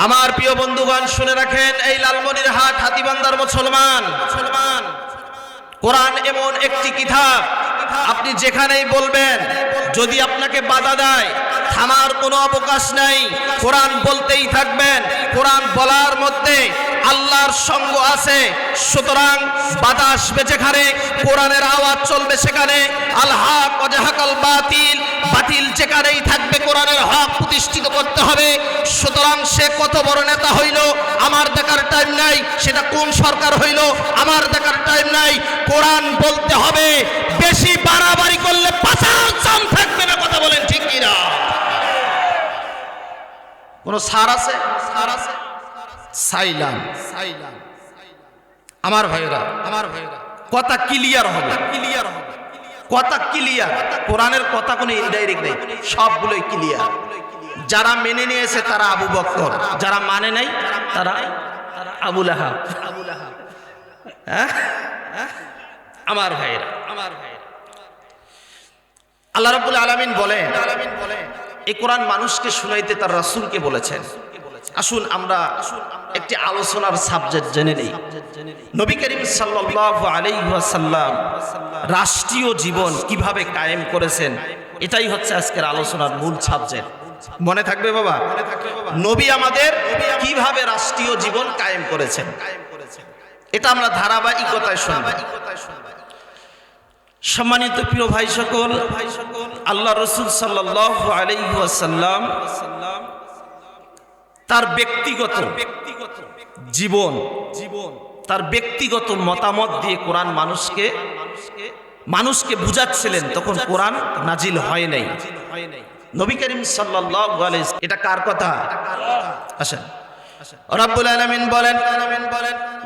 আমার প্রিয় বন্ধুগণ শুনে রাখেন, এই লালমনিরহাট হাতীবান্ধার মুসলমান, কোরআন এমন একটি কিতাব, আপনি যেখানেই বলবেন, যদি আপনাকে বাধা দেয় থামার কোনো অবকাশ নাই, কোরআন বলতেই থাকবেন। কোরআন বলার মধ্যে আল্লাহর সঙ্গ আছে, সুতরাং বাধা আসবে যেখানে, কোরআনের আওয়াজ চলবে সেখানে। আল হক ওয়া জাহাকাল বাতিল, বাতিল যেখানেই থাকবে কোরআনের হক প্রতিষ্ঠিত করতে হবে। সুতরাং সে কত বড় নেতা হইল আমার দেখার টাইম নাই, সেটা কোন সরকার হইল আমার দেখার টাইম নাই। কোরআন বলতে হবে, বেশি বাড়াবাড়ি করলে পাছার চাম থাকবে না। কথা বলেন ঠিক কিনা? কোন সার আছে? সার আছে? সাইলাম আমার ভাইরা, কথা ক্লিয়ার হবে, কথা ক্লিয়ার। কোরআনের কথা কোনো ইনডাইরেক্ট নেই, সবগুলোই ক্লিয়ার। যারা মেনে নিয়েছে তারা আবু বকর, যারা মানে নাই তারা আবু লাহাব। আমার ভাইরা, আল্লাহ রাব্বুল আলামিন বলেন, এই কোরআন মানুষকে শুনাইতে তার রাসূলকে বলেছেন। আসুন আমরা একটি আলোচনার সাবজেক্ট জেনে নেই। নবী করিম সাল্লাল্লাহু আলাইহি ওয়াসাল্লাম রাষ্ট্রীয় জীবন কিভাবে কায়েম করেছেন, এটাই হচ্ছে আজকের আলোচনার মূল সাবজেক্ট। মনে থাকবে বাবা? নবী আমাদের কিভাবে রাষ্ট্রীয় জীবন কায়েম করেছেন, এটা আমরা ধারাবাহিকতায় শুনব। সম্মানিত প্রিয় ভাই সকল, আল্লাহ রাসূল সাল্লাল্লাহু আলাইহি ওয়াসাল্লাম তার ব্যক্তিগত জীবন, তার ব্যক্তিগত মতামত দিয়ে কোরআন মানুষকে বুঝাচ্ছিলেন। তখন কোরআন নাজিল হয় নাই। নবী করিম সাল্লাল্লাহু আলাইহি, এটা কার কথা? আসেন, রব্বুল আলামিন বলেন,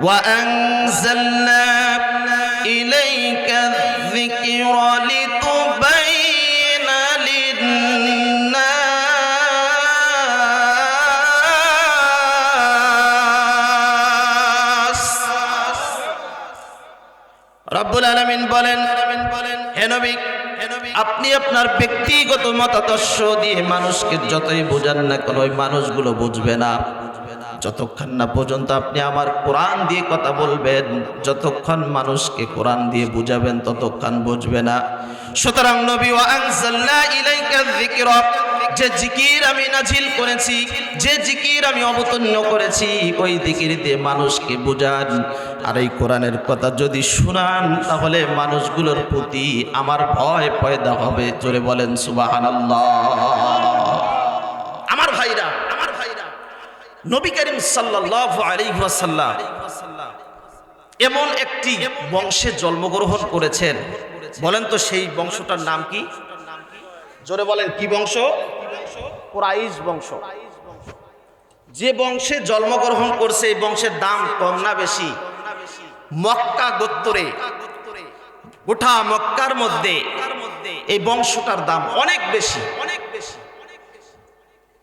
ওয়া আনজালনা ইলাইকা যিকরা লিতুবাইয়িনা লিন-নাস। রব্বুল আলামিন বলেন, হে নবী, আপনি আপনার ব্যক্তিগত মতাদর্শ দিয়ে মানুষকে যতই বোঝান না কেন, ওই মানুষগুলো বুঝবে না যতক্ষণ না পর্যন্ত আপনি আমার কোরআন দিয়ে কথা বলবেন। যতক্ষণ মানুষকে কোরআন দিয়ে বুঝাবেন ততক্ষণ বুঝবে না। সুতরাং নবী, ওয়া আনজালনা ইলাইকা যিকরা, যে জিকির আমি নাজিল করেছি, যে জিকির আমি অবতীর্ণ করেছি, ওই জিকির দিয়ে মানুষকে বুঝান। আর এই কোরআনের কথা যদি শুনান, তাহলে মানুষগুলোর প্রতি আমার ভয় পয়দা হবে। জোরে বলেন সুবহানাল্লাহ। আমার ভাইরা, নবী করিম সাল্লাল্লাহু আলাইহি ওয়াসাল্লাম এমন একটি বংশে জন্মগ্রহণ করেছেন। বলেন তো সেই বংশটার নাম কি? জোরে বলেন, কি বংশ? কুরাইশ বংশ। যে বংশে জন্মগ্রহণ করছে, এই বংশের দাম কম না বেশি? মক্কা গোত্রে, গোটা মক্কার মধ্যে এই বংশটার দাম অনেক বেশি।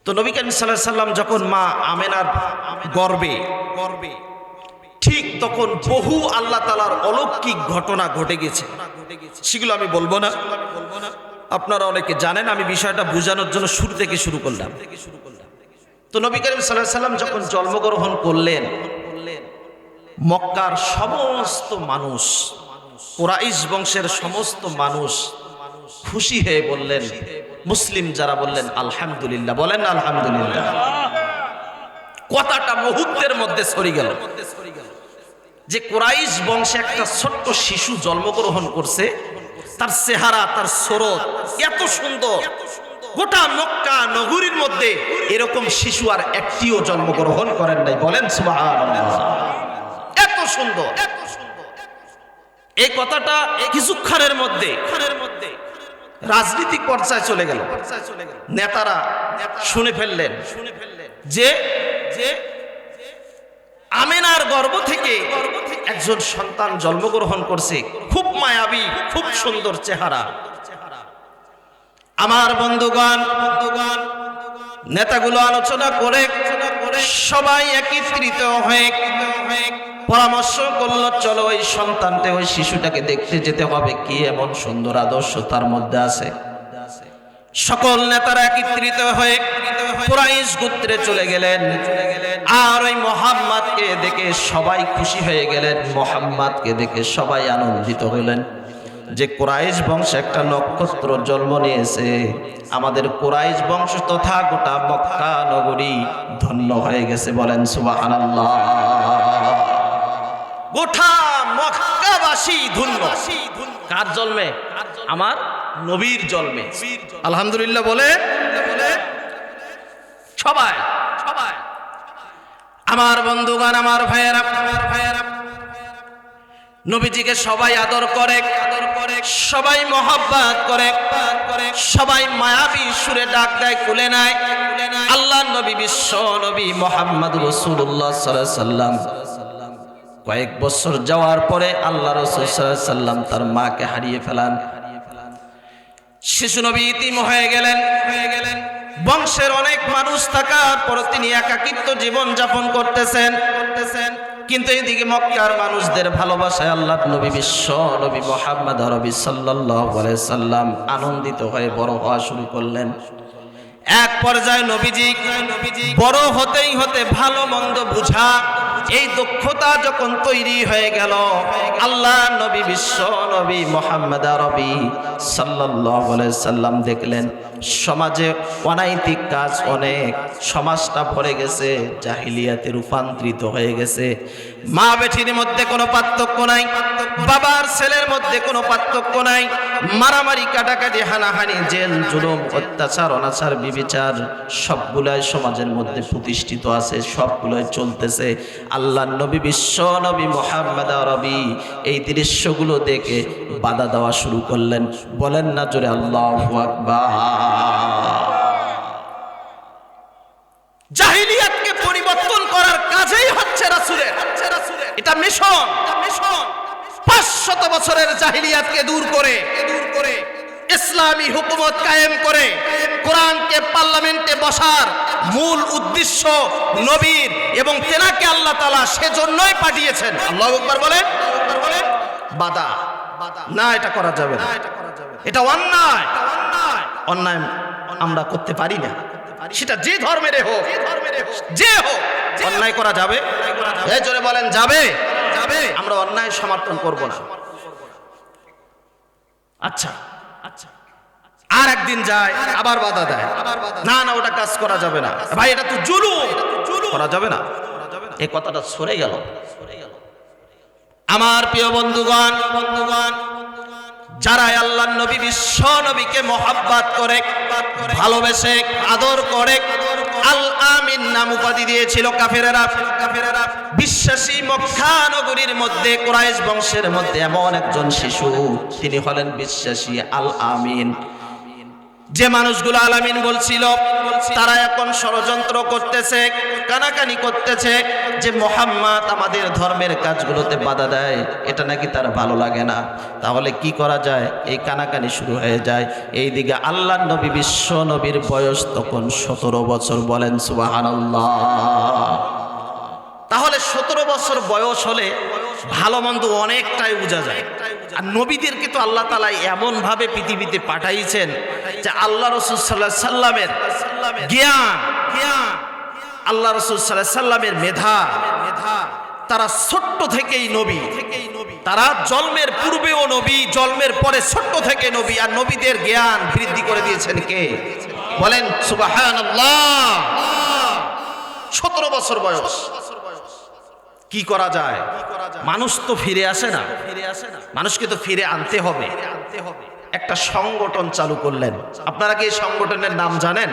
তো নবী করিম সাল্লাল্লাহু আলাইহি ওয়াসাল্লাম যখন মা আমেনার গর্ভে, ঠিক তখন বহু আল্লাহ তাআলার অলৌকিক ঘটনা ঘটে গেছে। সেগুলো আমি বলবো না, আপনারা অনেকে জানেন। আমি বিষয়টা বোঝানোর জন্য শুরু থেকে শুরু করলাম। তো নবী করিম সাল্লাল্লাহু আলাইহি ওয়াসাল্লাম যখন জন্মগ্রহণ করলেন, মক্কার সমস্ত মানুষ, কুরাইশ বংশের সমস্ত মানুষ খুশি হয়ে বললেন, মুসলিম যারা বললেন আলহামদুলিল্লাহ। বলেন আলহামদুলিল্লাহ। কথাটা মুহূর্তের মধ্যে ছড়িয়ে গেল যে কুরাইশ বংশে একটা ছোট্ট শিশু জন্মগ্রহণ করছে। তার চেহারা, তার সুরত এত সুন্দর, গোটা মক্কা নগরীর মধ্যে এরকম শিশু আর একটিও জন্মগ্রহণ করেন নাই। বলেন সুবহানাল্লাহ। এত সুন্দর। এই কথাটা কিছুক্ষণের মধ্যে রাজনৈতিক পর্যায়ে চলে গেল। নেতারা শুনে ফেললেন যে আমেনার গর্ভ থেকে একজন সন্তান জন্মগ্রহণ করছে, খুব মায়াবী, খুব সুন্দর চেহারা। আমার বন্ধুগণ, নেতাগুলো আলোচনা করে সবাই একত্রিত হয়ে পরামর্শ করলো, চলো ওই সন্তানটা, ওই শিশুটাকে দেখতে যেতে হবে, কি এমন সুন্দর আদর্শ তার মধ্যে আছে। সকল নেতারা একত্রিত হয়ে কুরাইশ গোত্রে চলে গেলেন। আর ওই মুহাম্মদকে দেখে সবাই খুশি হয়ে গেলেন, মুহাম্মদকে দেখে সবাই আনন্দিত হলেন যে কুরাইশ বংশে একটা নক্ষত্র জন্ম নিয়েছে। আমাদের কুরাইশ বংশ তথা গোটা মক্কা নগরী ধন্য হয়ে গেছে। বলেন সুবহানাল্লাহ। গোটা মক্কাবাসী ধন্য। কার জন্মে? আমার নবীর জন্মে। আলহামদুলিল্লাহ বলে সবাই সবাই। আমার বন্ধুগণ, আমার ভাইয়েরা, নবীজিকে সবাই আদর করে, সবাই মহব্বত করে, সবাই মায়াবী সুরে ডাক দেয়, কুলে নেয়। আল্লাহ নবী, বিশ্ব নবী মুহাম্মদ রাসূলুল্লাহ সাল্লাল্লাহু আলাইহি সাল্লাম কয়েক বছর যাওয়ার পরে আল্লাহ রাসূল সাল্লাল্লাহু আলাইহি সাল্লাম তার মাকে হারিয়ে ফেলেন। শিশু নবী ইতিম হয়ে গেলেন। বংশের অনেক মানুষ থাকার পর তিনি একাকিত্ব জীবন যাপন করতেছেন। কিন্তু এইদিকে মক্কার মানুষদের ভালোবাসায় আল্লাহ নবী, বিশ্ব নবী মুহাম্মদ আরবি সাল্লাল্লাহু আলাইহি সাল্লাম আনন্দিত হয়ে বড় হওয়া শুরু করলেন। এক পর্যায়ে নবীজি বড় হতেই হতে ভালো মন্দ বুঝা এই দক্ষতা যখন তৈরি হয়ে গেল, আল্লাহ নবী, বিশ্ব নবী মুহাম্মদ আরবি সাল্লাল্লাহু আলাইহি সাল্লাম দেখলেন সমাজে অনৈতিক কাজ অনেক, সমাজটা ভরে গেছে, জাহিলিয়াতে রূপান্তরিত হয়ে গেছে। মা বেটির মধ্যে কোনো পার্থক্য নাই, বাবার ছেলের মধ্যে কোনো পার্থক্য নাই, মারামারি, কাটাকাটি, হানাহানি, জেল, জুলুম, অত্যাচার, অনাচার, বিবিচার সবগুলাই সমাজের মধ্যে প্রতিষ্ঠিত আছে, সবগুলাই চলতেছে। আল্লাহ নবী, বিশ্ব নবী মুহাম্মদ আরবি এই দৃশ্যগুলো দেখে বাধা দেওয়া শুরু করলেন। বলেন না জোরে আল্লাহু আকবার। জাহিলিয়াতকে পরিবর্তন করার কাজেই হচ্ছে রাসূলের এটা মিশন। 500 বছরের জাহিলিয়াতকে দূর করে ইসলামী হুকুমত কায়েম করে কোরআনকে পার্লামেন্টে বসার মূল উদ্দেশ্য নবীর, এবং তেনাকে আল্লাহ তাআলা সেজন্যই পাঠিয়েছেন। আল্লাহু আকবার বলেন। বাধা না, এটা করা যাবে না, এটা অন্যায়। অন্যায় আমরা করতে পারি না, সেটা যে ধর্মের হোক, যে হোক, অন্যায় করা যাবে। এই জোরে বলেন যাবে। আমরা অন্যায় সমর্থন করব না। আচ্ছা, আর একদিন যায় আবার বাধা দেয়, না না ওটা কাজ করা যাবে না, ভাই এটা তো জুলুম, করা যাবে না। এই কথাটা সরে গেল। আমার প্রিয় বন্ধুগণ, যারা আল্লাহর নবী, বিশ্ব নবীকে মহব্বত করে, ভালোবেসে, আদর করে, আল আমিন নাম উপাধি দিয়েছিল কাফেরেরা। বিশ্বাসী মক্কা নগরীর মধ্যে কুরাইশ বংশের মধ্যে এমন একজন শিশু, তিনি হলেন বিশ্বাসী আল আমিন। যে মানুষগুলো আল আমিন বলছিল, তারা এখন ষড়যন্ত্র করতেছে, কানাকানি করতেছে যে মুহাম্মদ আমাদের ধর্মের কাজগুলোতে বাধা দেয়, এটা নাকি তার ভালো লাগে না। তাহলে কি করা যায়? এই কানাকানি শুরু হয়ে যায়। এইদিকে আল্লাহর নবী, বিশ্ব নবীর বয়স তখন 17 বছর। বলেন সুবহানাল্লাহ। তাহলে 17 বছর বয়স হলে ভালো মন্দ অনেকটাই বোঝা যায়। আর নবীদেরকে তো আল্লাহ তাআলা এমন ভাবে পৃথিবীতে পাঠাইছেন যে আল্লাহ রাসূল সাল্লাল্লাহু আলাইহি সাল্লামের জ্ঞান, আল্লাহ রাসূল সাল্লাল্লাহু আলাইহি সাল্লামের মেধা, তারা ছোট্ট থেকেই নবী, তারা জন্মের পূর্বেও নবী, জন্মের পরে ছোট্ট থেকে নবী। আর নবীদের জ্ঞান বৃদ্ধি করে দিয়েছেন কে? বলেন সুবহানাল্লাহ। 17 বছর বয়স। কি করা যায়? মানুষ তো ফিরে আসে না, মানুষকে তো ফিরে আনতে হবে। একটা সংগঠন চালু করলেন। আপনারা কি এই সংগঠনের নাম জানেন?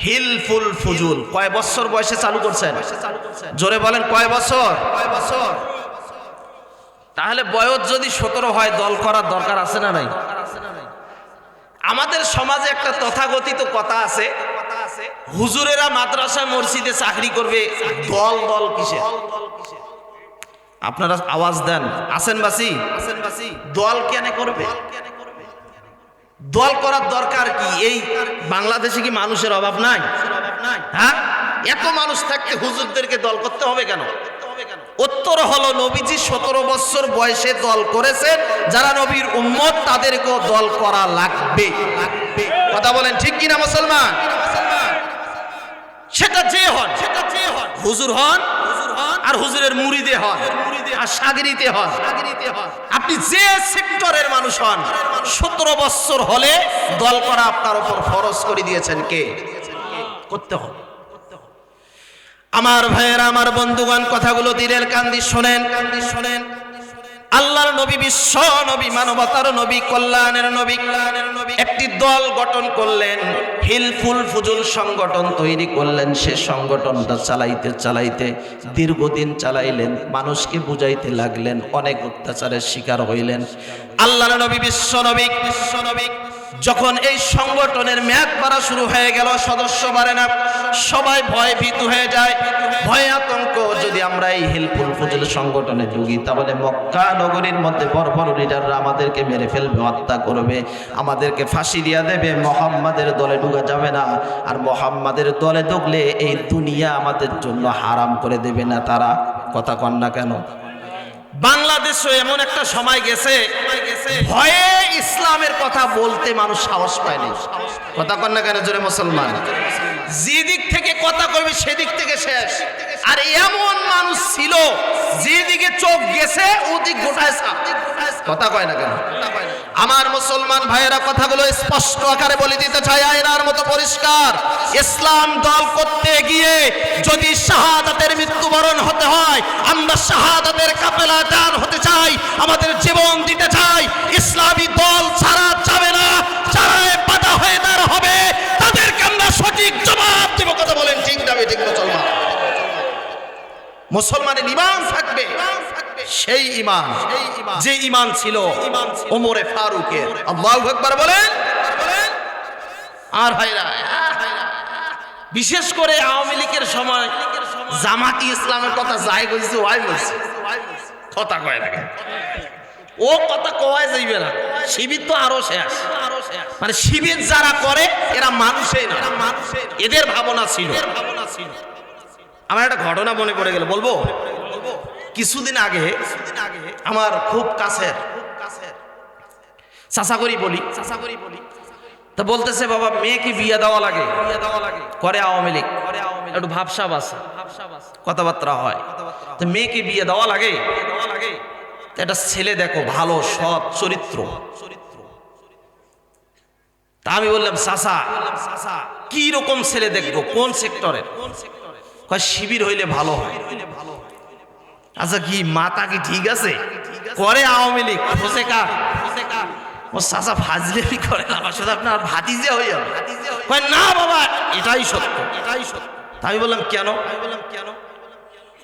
হিলফুল ফুজুল। কয় বছর বয়সে চালু করছেন? জোরে বলেন কয় বছর? তাহলে বয়স যদি 17 হয়, দল করার দরকার আছে না নাই? আমাদের সমাজে একটা তথাকথিত কথা আছে, হুজুরেরা মাদ্রাসা মসজিদে চাকরি করবে, দল দল কিসে? আপনারা আওয়াজ দেন, আসেন বাসি, দল কেন করবে? দল করার দরকার কি? এই বাংলাদেশে কি মানুষের অভাব নাই? হ্যাঁ, এত মানুষ থাকতে হুজুরদেরকে দল করতে হবে কেন? উত্তর হলো, নবীজি 17 বছর বয়সে দল করেছেন। যারা নবীর উম্মত তাদেরকেও দল করা লাগবে। কথা বলেন ঠিক কিনা মুসলমান? সেটা যে হন, হুজুর হন আর হুজুরের মুরিদে হন আর সাগরিতে হন, আপনি যে সেক্টরের মানুষ হন, 17 বছর হলে দল করা আপনার উপর ফরজ করে দিয়েছেন কে? করতে হবে। আমার ভাইয়েরা, আমার বন্ধুগণ, কথাগুলো দিলের কান দিয়ে শোনেন। আল্লাহর নবী, বিশ্ব নবী, মানবতার নবী, কল্যাণের নবী একটি দল গঠন করলেন, হিলফুল ফুজুল সংগঠন তৈরি করলেন। সে সংগঠনটা চালাইতে দীর্ঘদিন চালাইলেন, মানুষকে বুঝাইতে লাগলেন, অনেক অত্যাচারের শিকার হইলেন। আল্লাহর নবী, বিশ্ব নবী যখন এই সংগঠনের মেয়াদ বাড়া শুরু হয়ে গেল, সদস্য বাড়ে না, সবাই ভয় ভীতু হয়ে যায়, ভয় আতঙ্ক, যদি আমরা এই হিলফুল ফুজুল সংগঠনে ঢুকি তাহলে মক্কা নগরীর মধ্যে বড় বড় লিডাররা আমাদেরকে মেরে ফেলবে, হত্যা করবে, আমাদেরকে ফাঁসি দিয়া দেবে, মুহাম্মাদের দলে ঢুকা যাবে না, আর মুহাম্মাদের দলে ঢুকলে এই দুনিয়া আমাদের জন্য হারাম করে দেবে না তারা। কথা কন না কেন? বাংলাদেশও এমন একটা সময় গেছে, ভয়ে ইসলামের কথা বলতে মানুষ সাহস পায়নি। কথা কন না কেন জোরে মুসলমান? যে দিক থেকে কথা কইবে সেদিক থেকে শেষ। আর এমন মানুষ ছিল যেদিকে চোখ গেছে ওদিক গোটায় ছাপ। কথা কয় না কেন? আমার মুসলমান ভাইয়েরা, কথাগুলো স্পষ্ট আকারে বলে দিতে চাই, আয়নার মতো পরিষ্কার। ইসলাম দল করতে গিয়ে যদি শাহাদাতের মৃত্যুবরণ হতে হয়, আমরা শাহাদাতের কাফেলা দান হতে চাই, আমাদের জীবন দিতে চাই, ইসলামী দল ছাড়া যাবে না। যারা বাধা হয়ে দাঁড় হবে তাদেরকে আমরা সঠিক জবাব দেব। কথা বলেন ঠিক না? ঠিক মুসলমান, মুসলমানের ঈমান থাকবে সেই ঈমান, যে ঈমান ছিল ওমরে ফারুকের। আল্লাহু আকবার বলেন। আর ভাইরা, বিশেষ করে আওয়ামী লীগের সময় জামাতি ইসলামের কথা যাই বলছে ওয়াই বলছে, কথা কয় না, ও কথা কওয়াই যাইবে না। শিবির তো আরো শেষ, মানে শিবির যারা করে এরা মানুষই না, এদের ভাবনা ছিল। আমার একটা ঘটনা মনে পড়ে গেল, বলবো? কিছুদিন আগে আমার খুব কাছের চাচা করি বলি, তা বলতেছে, বাবা মেয়েকে বিয়ে দেওয়া লাগে, করে আওয়ামী লীগ, একটু ভাবসাব আছে, কথাবার্তা হয়, তো মেয়েকে বিয়ে দেওয়া লাগে, একটা ছেলে দেখো ভালো সৎ চরিত্র। তা আমি বললাম, চাচা কি রকম ছেলে দেখবো, কোন সেক্টরের? কয় শিবির হইলে ভালো হয়। আচ্ছা, কি মাতা কি ঠিক আছে? করে আওয়ামী লীগ, খোঁজে কার? ও চাচা ফাজলেমি করে না, আমার সাথে আপনার ভাতিজা হয়ে যাবে। কয় না বাবা, এটাই সত্য। আমি বললাম কেন?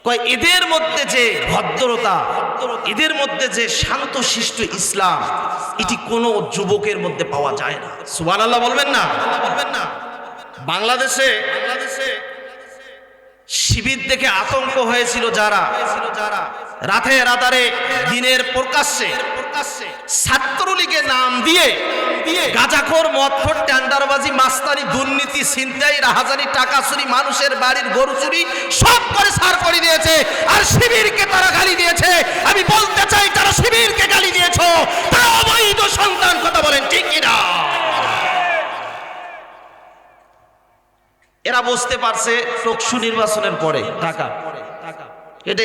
কয় এদের মধ্যে যে ভদ্রতা, এদের মধ্যে যে শান্তশিষ্ট ইসলাম, এটি কোনো যুবকের মধ্যে পাওয়া যায় না। সুবহানাল্লাহ বলবেন না? বাংলাদেশে শিবির দেখে আতঙ্ক হয়েছিল যারা, রাতে রাতারে দিনের প্রকাশ্যে ছাত্রলীগের নাম দিয়ে গাঁজাখোর, মদখোর, টেন্ডারবাজি, মাস্তানি, দুর্নীতি, ছিনতাই, রাহাজানি, টাকা চুরি, মানুষের বাড়ির গরু চুরি সব করে ছাড় করে দিয়েছে। আর শিবিরকে তারা গালি দিয়েছে। আমি বলতে চাই, তারা শিবিরকে গালি দিয়েছো, তারা অবৈধ সন্তান। কথা বলেন ঠিক কিনা? এরা বুঝতে পারছে টকসু নির্বাচনের পরে টাকা,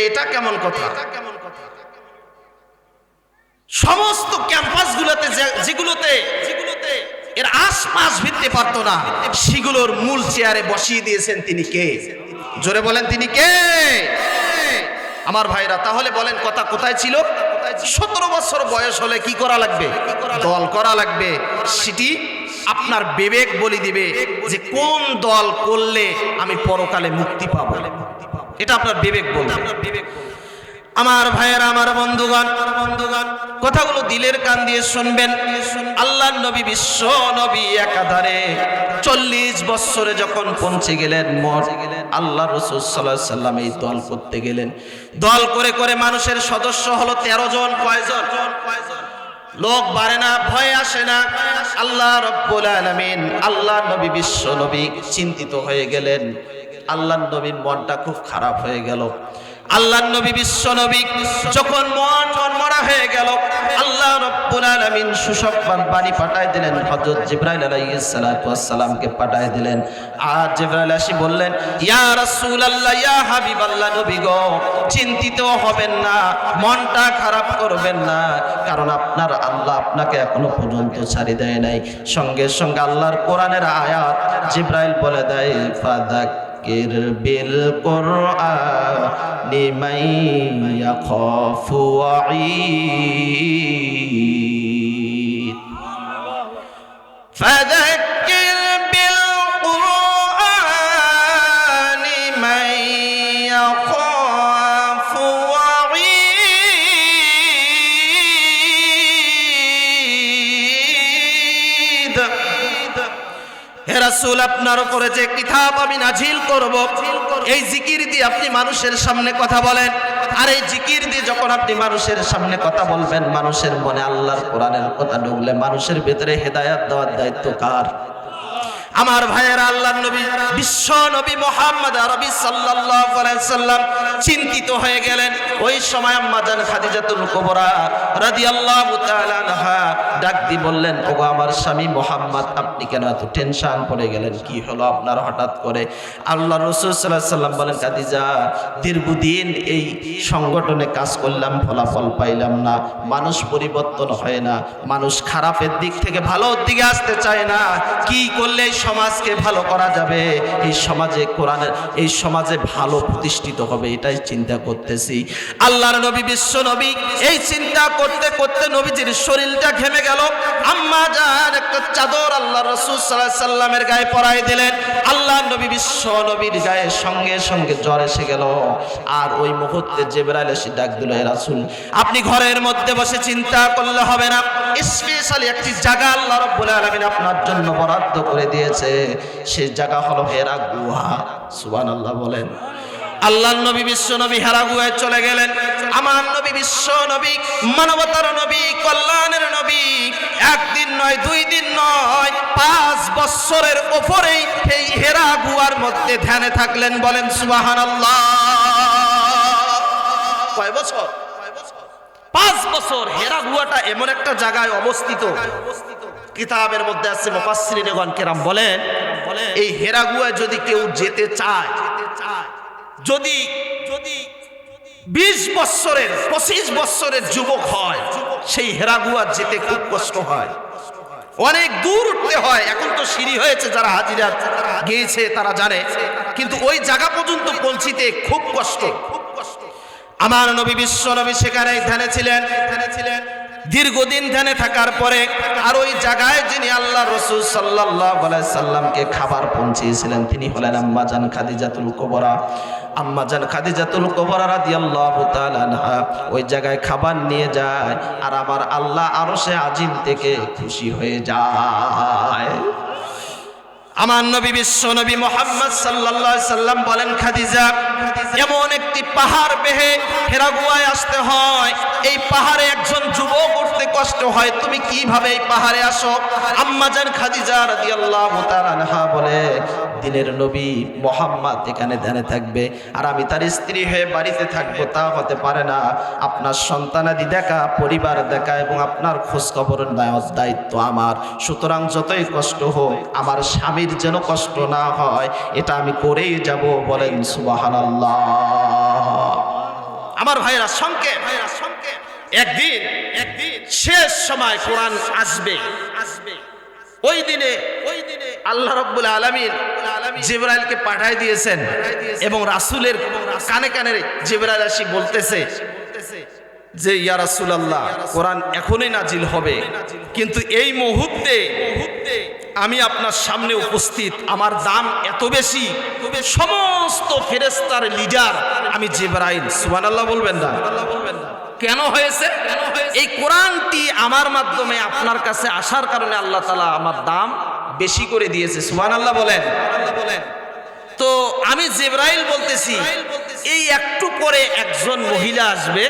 এটা কেমন কথা? সমস্ত ক্যাম্পাসগুলোতে যেগুলোতে এর আশপাশ ভিত্তি পারতো না, সেগুলোর মূল চেয়ারে বসিয়ে দিয়েছেন তিনি কে? জোরে বলেন, তিনি কে? আমার ভাইরা, তাহলে বলেন কথা কোথায় ছিল? 17 বছর বয়স হলে কি করা লাগবে? দল করা লাগবে। সেটি আপনার বিবেক বলে দিবে যে কোন দল করলে আমি পরকালে মুক্তি পাবো, এটা আপনার বিবেক বলবে। আমার ভাইয়েরা, আমার বন্ধুগণ, কথাগুলো দিলের কান দিয়ে শুনবেন। আল্লাহর নবী, বিশ্ব নবী একাধারে 40 বছরে যখন পৌঁছে গেলেন, আল্লাহ রাসূল সাল্লাল্লাহু আলাইহি ওয়াসাল্লাম এই দল করতে গেলেন। দল করে করে মানুষের সদস্য হলো 13 জন। কয়জন? লোক বাড়ে না, ভয় আসে না। আল্লাহ রাব্বুল আলামিন, আল্লাহ নবী, বিশ্ব নবী চিন্তিত হয়ে গেলেন। আল্লাহর নবীর মনটা খুব খারাপ হয়ে গেল। আল্লাহর নবী বিশ্ব নবী যখন মন মরা হয়ে গেল, আল্লাহ রাব্বুল আলামিন সুসংবাদ বাণী পাঠায় দিলেন, হযরত জিবরাইল আলাইহিস সালাতু ওয়াস সালামকে পাঠায় দিলেন। আর জিবরাইল এসে বললেন, ইয়া রাসূলুল্লাহ, ইয়া হাবিবাল্লাহ, নবী গো, চিন্তিত হবেন না, মনটা খারাপ করবেন না, কারণ আপনার আল্লাহ আপনাকে এখনো পর্যন্ত ছাড়ি দেয় নাই। সঙ্গে সঙ্গে আল্লাহর কোরআনের আয়াত জিবরাইল বলে দেয়, ফাযাক্কির বিল কুরআনি মান ইয়াখাফু ওয়াঈদ, ফাযাক্কির বিল কুরআনি মান ইয়াখাফু ওয়াঈদ। হে রাসূল, আপনার উপরে যে কিতাব আমি নাজিল করব, এই জিকির দিয়ে আপনি মানুষের সামনে কথা বলেন। আর এই জিকির দিয়ে যখন আপনি মানুষের সামনে কথা বলবেন, মানুষের মনে আল্লাহর কোরআনের কথা ঢুকলে মানুষের ভেতরে হেদায়েত দেওয়ার দায়িত্ব কার? আমার ভাইয়েরা, আল্লাহর নবী বিশ্ব নবী মুহাম্মদ আরবি সাল্লাল্লাহু আলাইহি সাল্লাম চিন্তিত হয়ে গেলেন। ওই সময় আম্মা জান খাদিজাতুল কুবরা রাদিয়াল্লাহু তাআলা আনহা ডাক দিয়ে বললেন, ওগো আমার স্বামী মুহাম্মদ, আপনি কেন এত টেনশন পড়ে গেলেন? কি হলো আপনার হঠাৎ করে? আল্লাহর রাসূল সাল্লাল্লাহু আলাইহি সাল্লাম বলেন, খাদিজা, দীর্ঘদিন এই সংগঠনে কাজ করলাম, ফলাফল পাইলাম না, মানুষ পরিবর্তন হয় না, মানুষ খারাপের দিক থেকে ভালোর দিকে আসতে চায় না। কি করলে সমাজকে ভালো করা যাবে, এই সমাজে কোরআনের, এই সমাজে ভালো প্রতিষ্ঠিত হবে, এটাই চিন্তা করতেছি। আল্লাহর নবী বিশ্ব নবী এই চিন্তা করতে করতে নবীজির শরীরটা ঘেমে গেল। আম্মা জান একটা চাদর আল্লাহর রাসূল সাল্লাল্লাহু আলাইহি সাল্লামের গায়ে পরাই দিলেন। আল্লাহর নবী বিশ্ব নবীর গায়ে সঙ্গে সঙ্গে জ্বর এসে গেল। আর ওই মুহূর্তে জিবরাইল এসে ডাক দিল, হে রাসূল, আপনি ঘরের মধ্যে বসে চিন্তা করলে হবে না, স্পেশালি একটি জায়গা আল্লাহ রাব্বুল আলামিন আপনার জন্য বরাদ্দ করে দিয়েছে। সেই জায়গা হলো হেরা গুহা। সুবহানাল্লাহ বলেন। আল্লাহর নবী বিশ্ব নবী হেরা গুহায় চলে গেলেন। আমার নবী বিশ্ব নবী, মানবতার নবী, কল্যাণের নবী, একদিন নয়, 2 দিন নয়, 5 বছরের উপরেই এই হেরা গুহার মধ্যে ধ্যানে থাকলেন। বলেন সুবহানাল্লাহ। কয় বছর? 5 বছর। হেরা গুহাটা এমন একটা জায়গায় অবস্থিত, কিতাবের মধ্যে আছে, মুফাসসিরিনগণ কেরাম বলেন, এই হেরা গুহায় যদি কেউ যেতে চায়, যদি 20 বছরের 25 বছরের যুবক হয়, সেই হেরা গুহা যেতে খুব কষ্ট হয়, অনেক দূর উঠতে হয়। এখন তো সিঁড়ি হয়েছে, যারা হাজিরা গিয়েছে তারা জানে, কিন্তু ওই জায়গা পর্যন্ত পৌঁছিতে খুব কষ্ট। আমার নবী বিশ্ব নবী সেখানে ধ্যানে ছিলেন। দীর্ঘদিন ধ্যানে থাকার পরে আর ওই জায়গায় যিনি আল্লাহ রাসূল সাল্লাল্লাহু আলাইহি সাল্লামকে খাবার পৌঁছিয়েছিলেন, তিনি হলেন আম্মা জান খাদিজাতুল কুবরা। আম্মা জান খাদিজাতুল কুবরা রাদিয়াল্লাহু তাআলা আনহা ওই জায়গায় খাবার নিয়ে যায়, আর আমার আল্লাহ আরশে আজিম থেকে খুশি হয়ে যায়। আমার নবী বিশ্ব নবী মুহাম্মদ সাল্লাল্লাহু আলাইহি সাল্লাম বলেন, খাদিজা, এমন একটি পাহাড় বেয়ে হেরা গুহায় আসতে হয়, এই পাহাড়ে একজন যুবক উঠতে কষ্ট হয়, তুমি কিভাবে এই পাহাড়ে আসো? আম্মা জান খাদিজা রাদিয়াল্লাহু তাআলা আনহা বলে, দিনের নবী মুহাম্মদ এখানে ধ্যানে থাকবে আর আমি তার স্ত্রী হয়ে বাড়িতে থাকবো, তা হতে পারে না। আপনার সন্তানাদি দেখা, পরিবার দেখা এবং আপনার খোঁজ খবর নেওয়ার দায়িত্ব আমার। সুতরাং যতই কষ্ট হোক, আমার স্বামীর যেন কষ্ট না হয়, এটা আমি করেই যাব। বলেন সুবহানাল্লাহ। আমার ভাইরা, সংক্ষেপ, একদিন শেষ সময় কোরআন আসবে। ওই দিনে আল্লাহ রাব্বুল আলামিন জিবরাইলকে পাঠিয়ে দিয়েছেন এবং রাসূলের কানে কানে জিবরাইল এসে বলতেছে যে, ইয়া রাসূলুল্লাহ, কোরআন এখনই নাজিল হবে, কিন্তু এই মুহূর্তে আমি আপনার সামনে উপস্থিত, আমার দাম এত বেশি, সমস্ত ফেরেশতার লিডার আমি জিবরাইল। সুবহানাল্লাহ বলবেন না? কেন হয়েছে? এই কোরআনটি আমার মাধ্যমে আপনার কাছে আসার কারণে আল্লাহ তাআলা আমার দাম বেশি করে দিয়েছে। সুবহানাল্লাহ বলেন। তো আমি জিবরাইল বলতেছি, এই একটু পরে একজন মহিলা আসবে,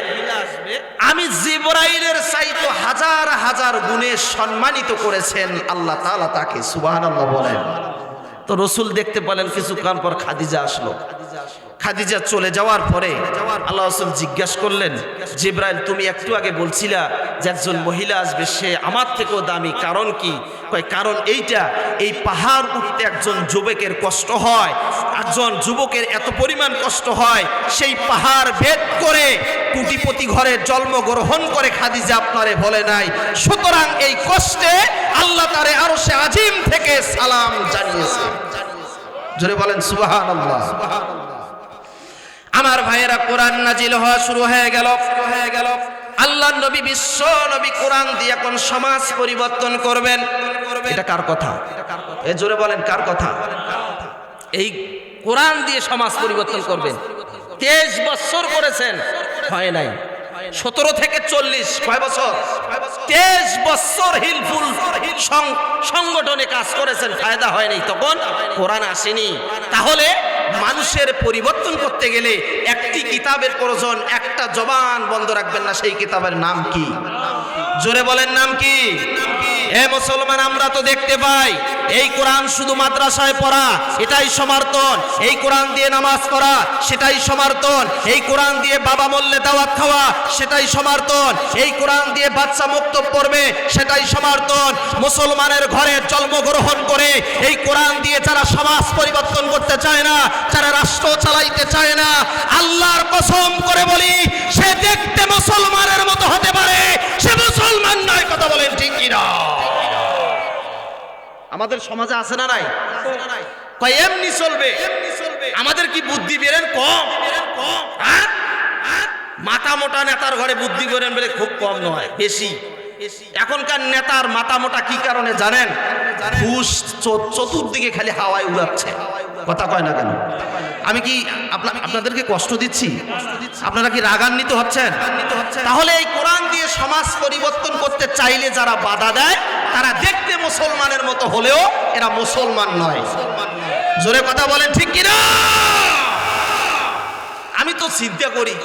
আমি জিবরাইলের চাইতে হাজার হাজার গুণে সম্মানিত করেছেন আল্লাহ তাআলা তাকে। সুবহানাল্লাহ বলেন। তো রসুল দেখতে পেলেন, কিছুক্ষণ পর খাদিজা আসলো। খাদিজা চলে যাওয়ার পরে আল্লাহ রাসূল জিজ্ঞাসা করলেন, জিবরাইল তুমি একটু আগে বলছিলা যে একজন মহিলা আসবে, সে আমার থেকেও দামি, কারণ কি? কয় কারণ এইটা, এই পাহাড় উঠতে একজন যুবকের কষ্ট হয়, একজন যুবকের এত পরিমাণ কষ্ট হয়, সেই পাহাড় ভেদ করে কোটিপতি ঘরে জন্মগ্রহণ করে খাদিজা আপনারে বলে নাই, সুতরাং এই কষ্টে আল্লাহ তারে আরশে আজিম থেকে সালাম জানিয়েছে। জোরে বলেন সুবহানাল্লাহ। আমার ভাইয়েরা, কোরআন নাজিল হওয়া শুরু হয়ে গেল। আল্লাহ নবী, বিশ্ব নবী কোরআন দিয়ে এখন সমাজ পরিবর্তন করবেন। এটা কার কথা? এ জোরে বলেন কার কথা? এই কোরআন দিয়ে সমাজ পরিবর্তন করবেন। 23 বছর করেছেন, হয় নাই। 17 থেকে 40 কয় বছর? 23 বছর হিলফুল সংগঠনে কাজ করেছেন, ফায়দা হয়নি, তখন কোরআন আসেনি। তাহলে মানুষের পরিবর্তন করতে গেলে একটি কিতাবের প্রয়োজন, একটা জবান বন্ধ রাখবেন না। সেই কিতাবের নাম কি? জোরে বলেন নাম কি? এ মুসলমান, আমরা তো দেখতে পাই এই কোরআন শুধু মাদ্রাসায় পড়া, এটাই সমর্থন। এই কোরআন দিয়ে নামাজ পড়া, সেটাই সমর্থন। এই কোরআন দিয়ে বাবা মল্লে দাওয়াত খাওয়া, সেটাই সমর্থন। এই কোরআন দিয়ে বাচ্চা মুক্তব পড়বে, সেটাই সমর্থন। মুসলমানের ঘরে জন্মগ্রহণ করে এই কোরআন দিয়ে যারা সমাজ পরিবর্তন করতে চায় না, যারা রাষ্ট্র চালাইতে চায় না, আল্লাহর কসম করে বলি, সে দেখতে মুসলমানের মতো হতে পারে, সে মুসলমান নয়। কথা বলেন ঠিক কি না? আমাদের সমাজে আছে না নাই? কয় এমনি চলবে। আমাদের কি বুদ্ধি বেরেন কম? মাথা মোটা নেতার ঘরে বুদ্ধি বেরেন বলে খুব কম নয়, বেশি। এখনকার নেতার মাথা মোটা কি কারণে জানেন? ঘুষ চতুর্দিকে খালি হাওয়ায় উড়াচ্ছে। কথা কয় না কেন? আমি কি আপনাদেরকে কষ্ট দিচ্ছি? আপনারা কি রাগান্বিত হচ্ছেন? তাহলে এই কোরআন দিয়ে সমাজ পরিবর্তন করতে চাইলে যারা বাধা দেয়, তারা দেখতে মুসলমানের মতো হলেও এরা মুসলমান নয়। জোরে কথা বলেন ঠিক কিনা? আমি তো চিন্তা করি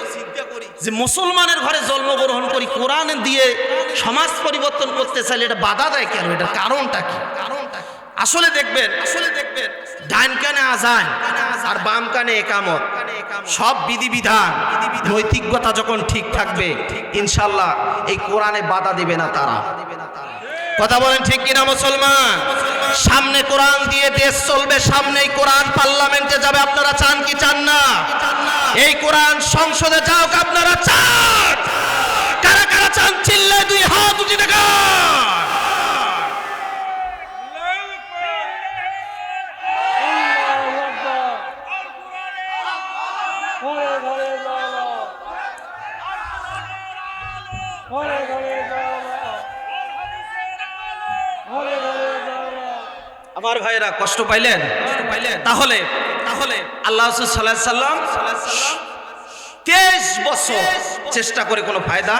যে মুসলমানের ঘরে জন্মগ্রহণ করি, কোরআন দিয়ে সমাজ পরিবর্তন করতে চাইলে এটা বাধা দেয় কেন? এটার কারণটা কি? আসলে দেখবেন ডান কানে আযান আর বাম কানে ইকামত, সব বিধিবিধান নৈতিকতা যখন ঠিক থাকবে, ইনশাআল্লাহ এই কোরআনে বাধা দিবে না তারা। কথা বলেন ঠিক কিনা মুসলমান? সামনে কোরআন দিয়ে দেশ চলবে, সামনেই কোরআন পার্লামেন্টে যাবে। আপনারা চান কি চান না? এই কোরআন সংসদে যাও, আপনারা চান? কারা কারা চান? চিল্লায় দুই হাত উঁচু দেখা। আমার ভাইরা কষ্ট পাইলেন? তাহলে আল্লাহ রাসূল সাল্লাল্লাহু আলাইহি সাল্লাম 23 বছর চেষ্টা করে কোনো ফায়দা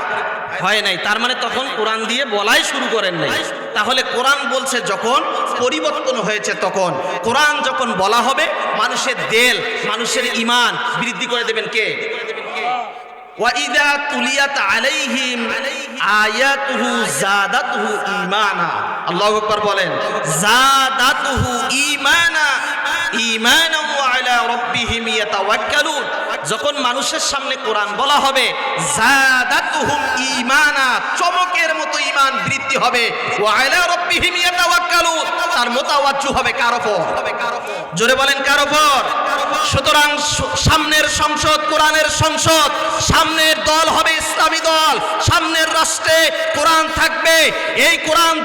হয় নাই। তার মানে তখন কোরআন দিয়ে বলাই শুরু করেন নাই। তাহলে কোরআন বলছে যখন পরিবর্তন হয়েছে, তখন কোরআন যখন বলা হবে, মানুষের দিল, মানুষের ঈমান বৃদ্ধি করে দেবেন কে? ওয়াইদা তুলিয়াত আলাইহিম আয়াতুহু যাদাতুহু ঈমানা। আল্লাহু আকবার বলেন, যাদাতুহু ঈমানা, ঈমানা ওয়া আলা রাব্বিহিম ইয়াতাওয়াক্কালুন। যখন মানুষের সামনে কোরআন বলা হবে, যাদাতুহুম ঈমানা, চমকের মতো ঈমান বৃদ্ধি হবে। ওয়া আলা রাব্বিহিম ইয়াতাওয়াক্কালুন, তার মুতাওয়াজ্জু হবে কার উপর? জোরে বলেন কার উপর? সুতরাং সামনের সংসদ কোরআনের সংসদ, সামনের দল হবে ইসলামী দল, সামনের রাষ্ট্রে কোরআন থাকবে। এই কোরআন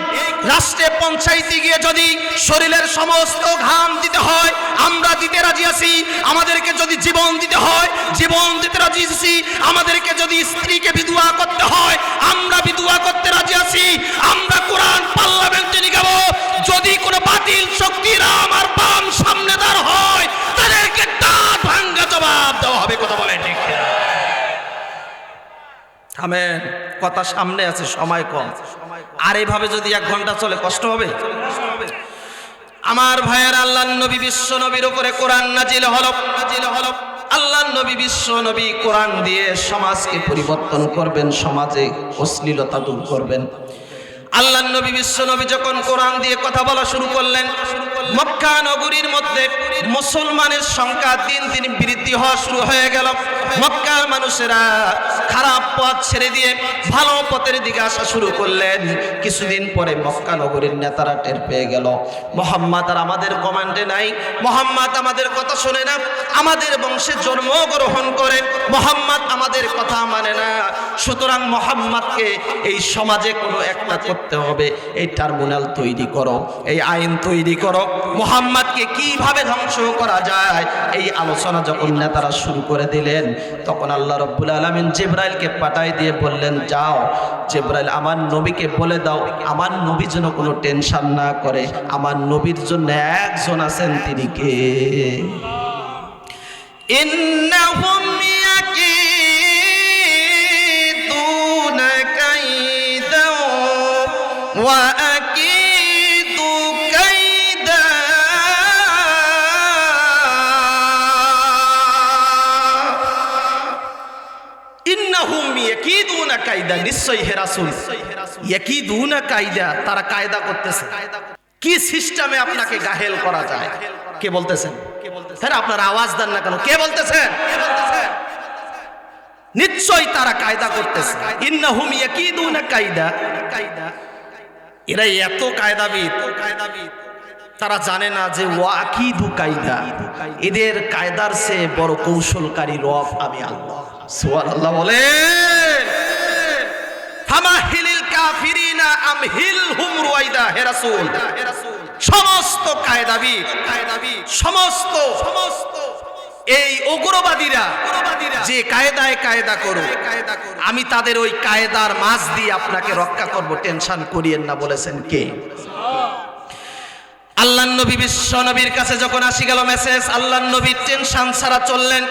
রাষ্ট্রে পঞ্চায়েতে গিয়ে যদি শরীরের সমস্ত ঘাম দিতে হয়, আমরা দিতে রাজি আছি। আমাদেরকে যদি জীবন দিতে হয়, জীবন দিতে রাজি আছি। আমাদেরকে যদি স্ত্রীকে বিধবা করতে হয়, আমরা বিধবা করতে রাজি আছি। আমরা কোরআন পার্লামেন্টে নিয়ে যাব। যদি কোনো বাতিল শক্তিরা আমার বাম সামনে দাঁড় হয়, তাদেরকে দাঁত ভাঙা জবাব দেওয়া হবে। কথা বলেন ঠিক কিনা? আমেন। কথা সামনে আছে, সময় কম। আর এইভাবে যদি 1 ঘন্টা চলে কষ্ট হবে। আমার ভাইয়ের, আল্লাহর নবী বিশ্ব নবীর উপরে কোরআন নাজিল হলো। আল্লাহর নবী বিশ্ব নবী কোরআন দিয়ে সমাজকে পরিবর্তন করবেন, সমাজে অশ্লীলতা দূর করবেন। আল্লাহর নবী বিশ্ব নবী যখন কোরআন দিয়ে কথা বলা শুরু করলেন, মক্কা নগরীর মধ্যে মুসলমানের সংখ্যা দিন দিন বৃদ্ধি হওয়া শুরু হয়ে গেল। মক্কার মানুষেরা খারাপ পথ ছেড়ে দিয়ে ভালো পথের দিকে আসা শুরু করলেন। কিছুদিন পরে মক্কা নগরীর নেতারা টের পেয়ে গেল, মুহাম্মদ আর আমাদের কমান্ডে নাই, মুহাম্মদ আমাদের কথা শোনে না, আমাদের বংশে জন্মগ্রহণ করে মুহাম্মদ আমাদের কথা মানে না। সুতরাং মুহাম্মদকে এই সমাজে কোনো একটা করতে হবে, এই টার্মিনাল তৈরি করো, এই আইন তৈরি করো, মুহাম্মদকে কিভাবে ধ্বংস করা যায় এই আলোচনা যখন নেতারা শুরু করে দিলেন, তখন আল্লাহ রাব্বুল আলামিন জিবরাইলকে পাঠাই দিয়ে বললেন, যাও জিবরাইল আমার নবীকে বলে দাও আমার নবী যেন কোনো টেনশন না করে, আমার নবীর জন্য একজন আছেন, তিনি কে? ইন্নাহুম ইয়াকিদুনা কাইদা ওয়া আকিদু কাইদা। ইন্নাহুম ইয়াকিদুনা কাইদা, নিশ্চয়ই হে রাসূল ইয়াকিদুনা কাইদা, তারা কায়দা করতেছে। কি সিস্টেমে আপনাকে গাহেল করা যায়? কে বলতেছেন? স্যার আপনার আওয়াজ দেন না কেন? কে বলতেছেন? নিশ্চয়ই তারা কায়দা করতেছে। ইন্নাহুম ইয়াকিদুনা কাইদা, এরা এত কায়দাবিদ, তারা জানে না যে ওয়াকিদু কায়দা, এদের কায়দার চেয়ে বড় কৌশলকারী রব আমি আল্লাহ। সুবহানাল্লাহ বলেন। ফামাহিলিল কাফিরিনা আমহিলহুম রুয়াইদা। হে রাসূল, সমস্ত কায়দাবিদ, সমস্ত এই উগ্রবাদীরা যে কায়দায় কায়দা করো, আমি তাদের ওই কায়দার মাঝ দিয়ে আপনাকে রক্ষা করব, টেনশন করিয়েন না। বলেছেন কে? আল্লাহর নবী বিশ্ব নবীর কাছে যখন আসি গেল মেসেজ, আল্লাহর নবী টেনশন ছাড়া চললেন,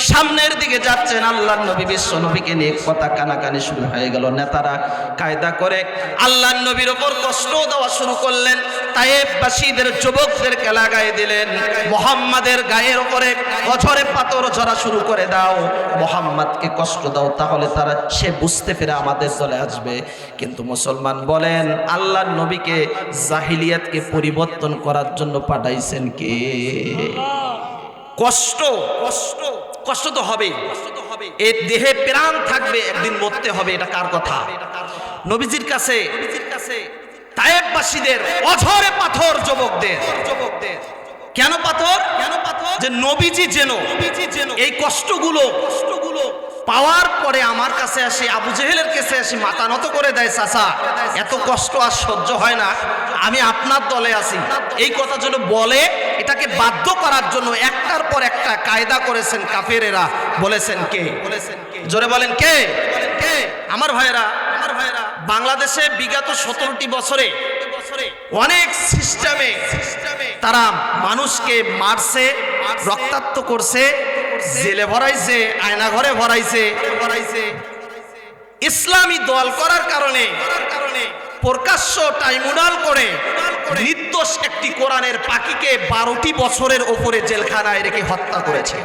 সামনের দিকে যাচ্ছেন। আল্লাহর নবী বিশ্ব নবীকে নিয়ে কথা কানাকানি শুরু হয়ে গেল। নেতারা কায়দা করে আল্লাহর নবীর ওপর কষ্ট দেওয়া শুরু করলেন। তায়েববাসীদের যুবকদেরকে লাগাই দিলেন, মুহাম্মাদের গায়ের ওপরে অঝরে পাথর ঝরা শুরু করে দাও, মুহাম্মাদকে কষ্ট দাও, তাহলে তারা সে বুঝতে পেরে আমাদের দলে আসবে। কিন্তু মুসলমান বলেন, আল্লাহর নবীকে জাহিলিয়াতকে পরিবর্তন করার জন্য পাঠাইছেন কে? কষ্ট কষ্ট কষ্ট তো হবে, এর দেহে প্রাণ থাকবে, একদিন মরতে হবে। এটা কার কথা? নবীজির কাছে তায়েববাসীদের অঝরে পাথর যুবকদের। কেন পাথর? যে নবীজি যেন এই কষ্টগুলো পাওয়ার পরে আমার কাছে আসে, আবু জেহেলের কাছে আসি, মাথা নত করে দেয়, চাচা এত কষ্ট আর সহ্য হয় না, আমি আপনার দলে আছি, এই কথা যেন বলে। এটাকে বাধ্য করার জন্য একটার পর একটা কায়দা করেছেন কাফেরেরা। বলেছেন কে? জোরে বলেন কে? আমার ভাইরা, বাংলাদেশে বিগত 17টি বছরে অনেক সিস্টেমে তারা মানুষকে মারছে, রক্তাক্ত করছে, জেলে ভরাইছে, আয়না ঘরে ভরাইছে। ইসলামী দল করার কারণে প্রকাশ্য ট্রাইব্যুনাল করে নির্দোষ একটি কোরআনের পাখিকে 12টি বছরের ওপরে জেলখানায় রেখে হত্যা করেছে।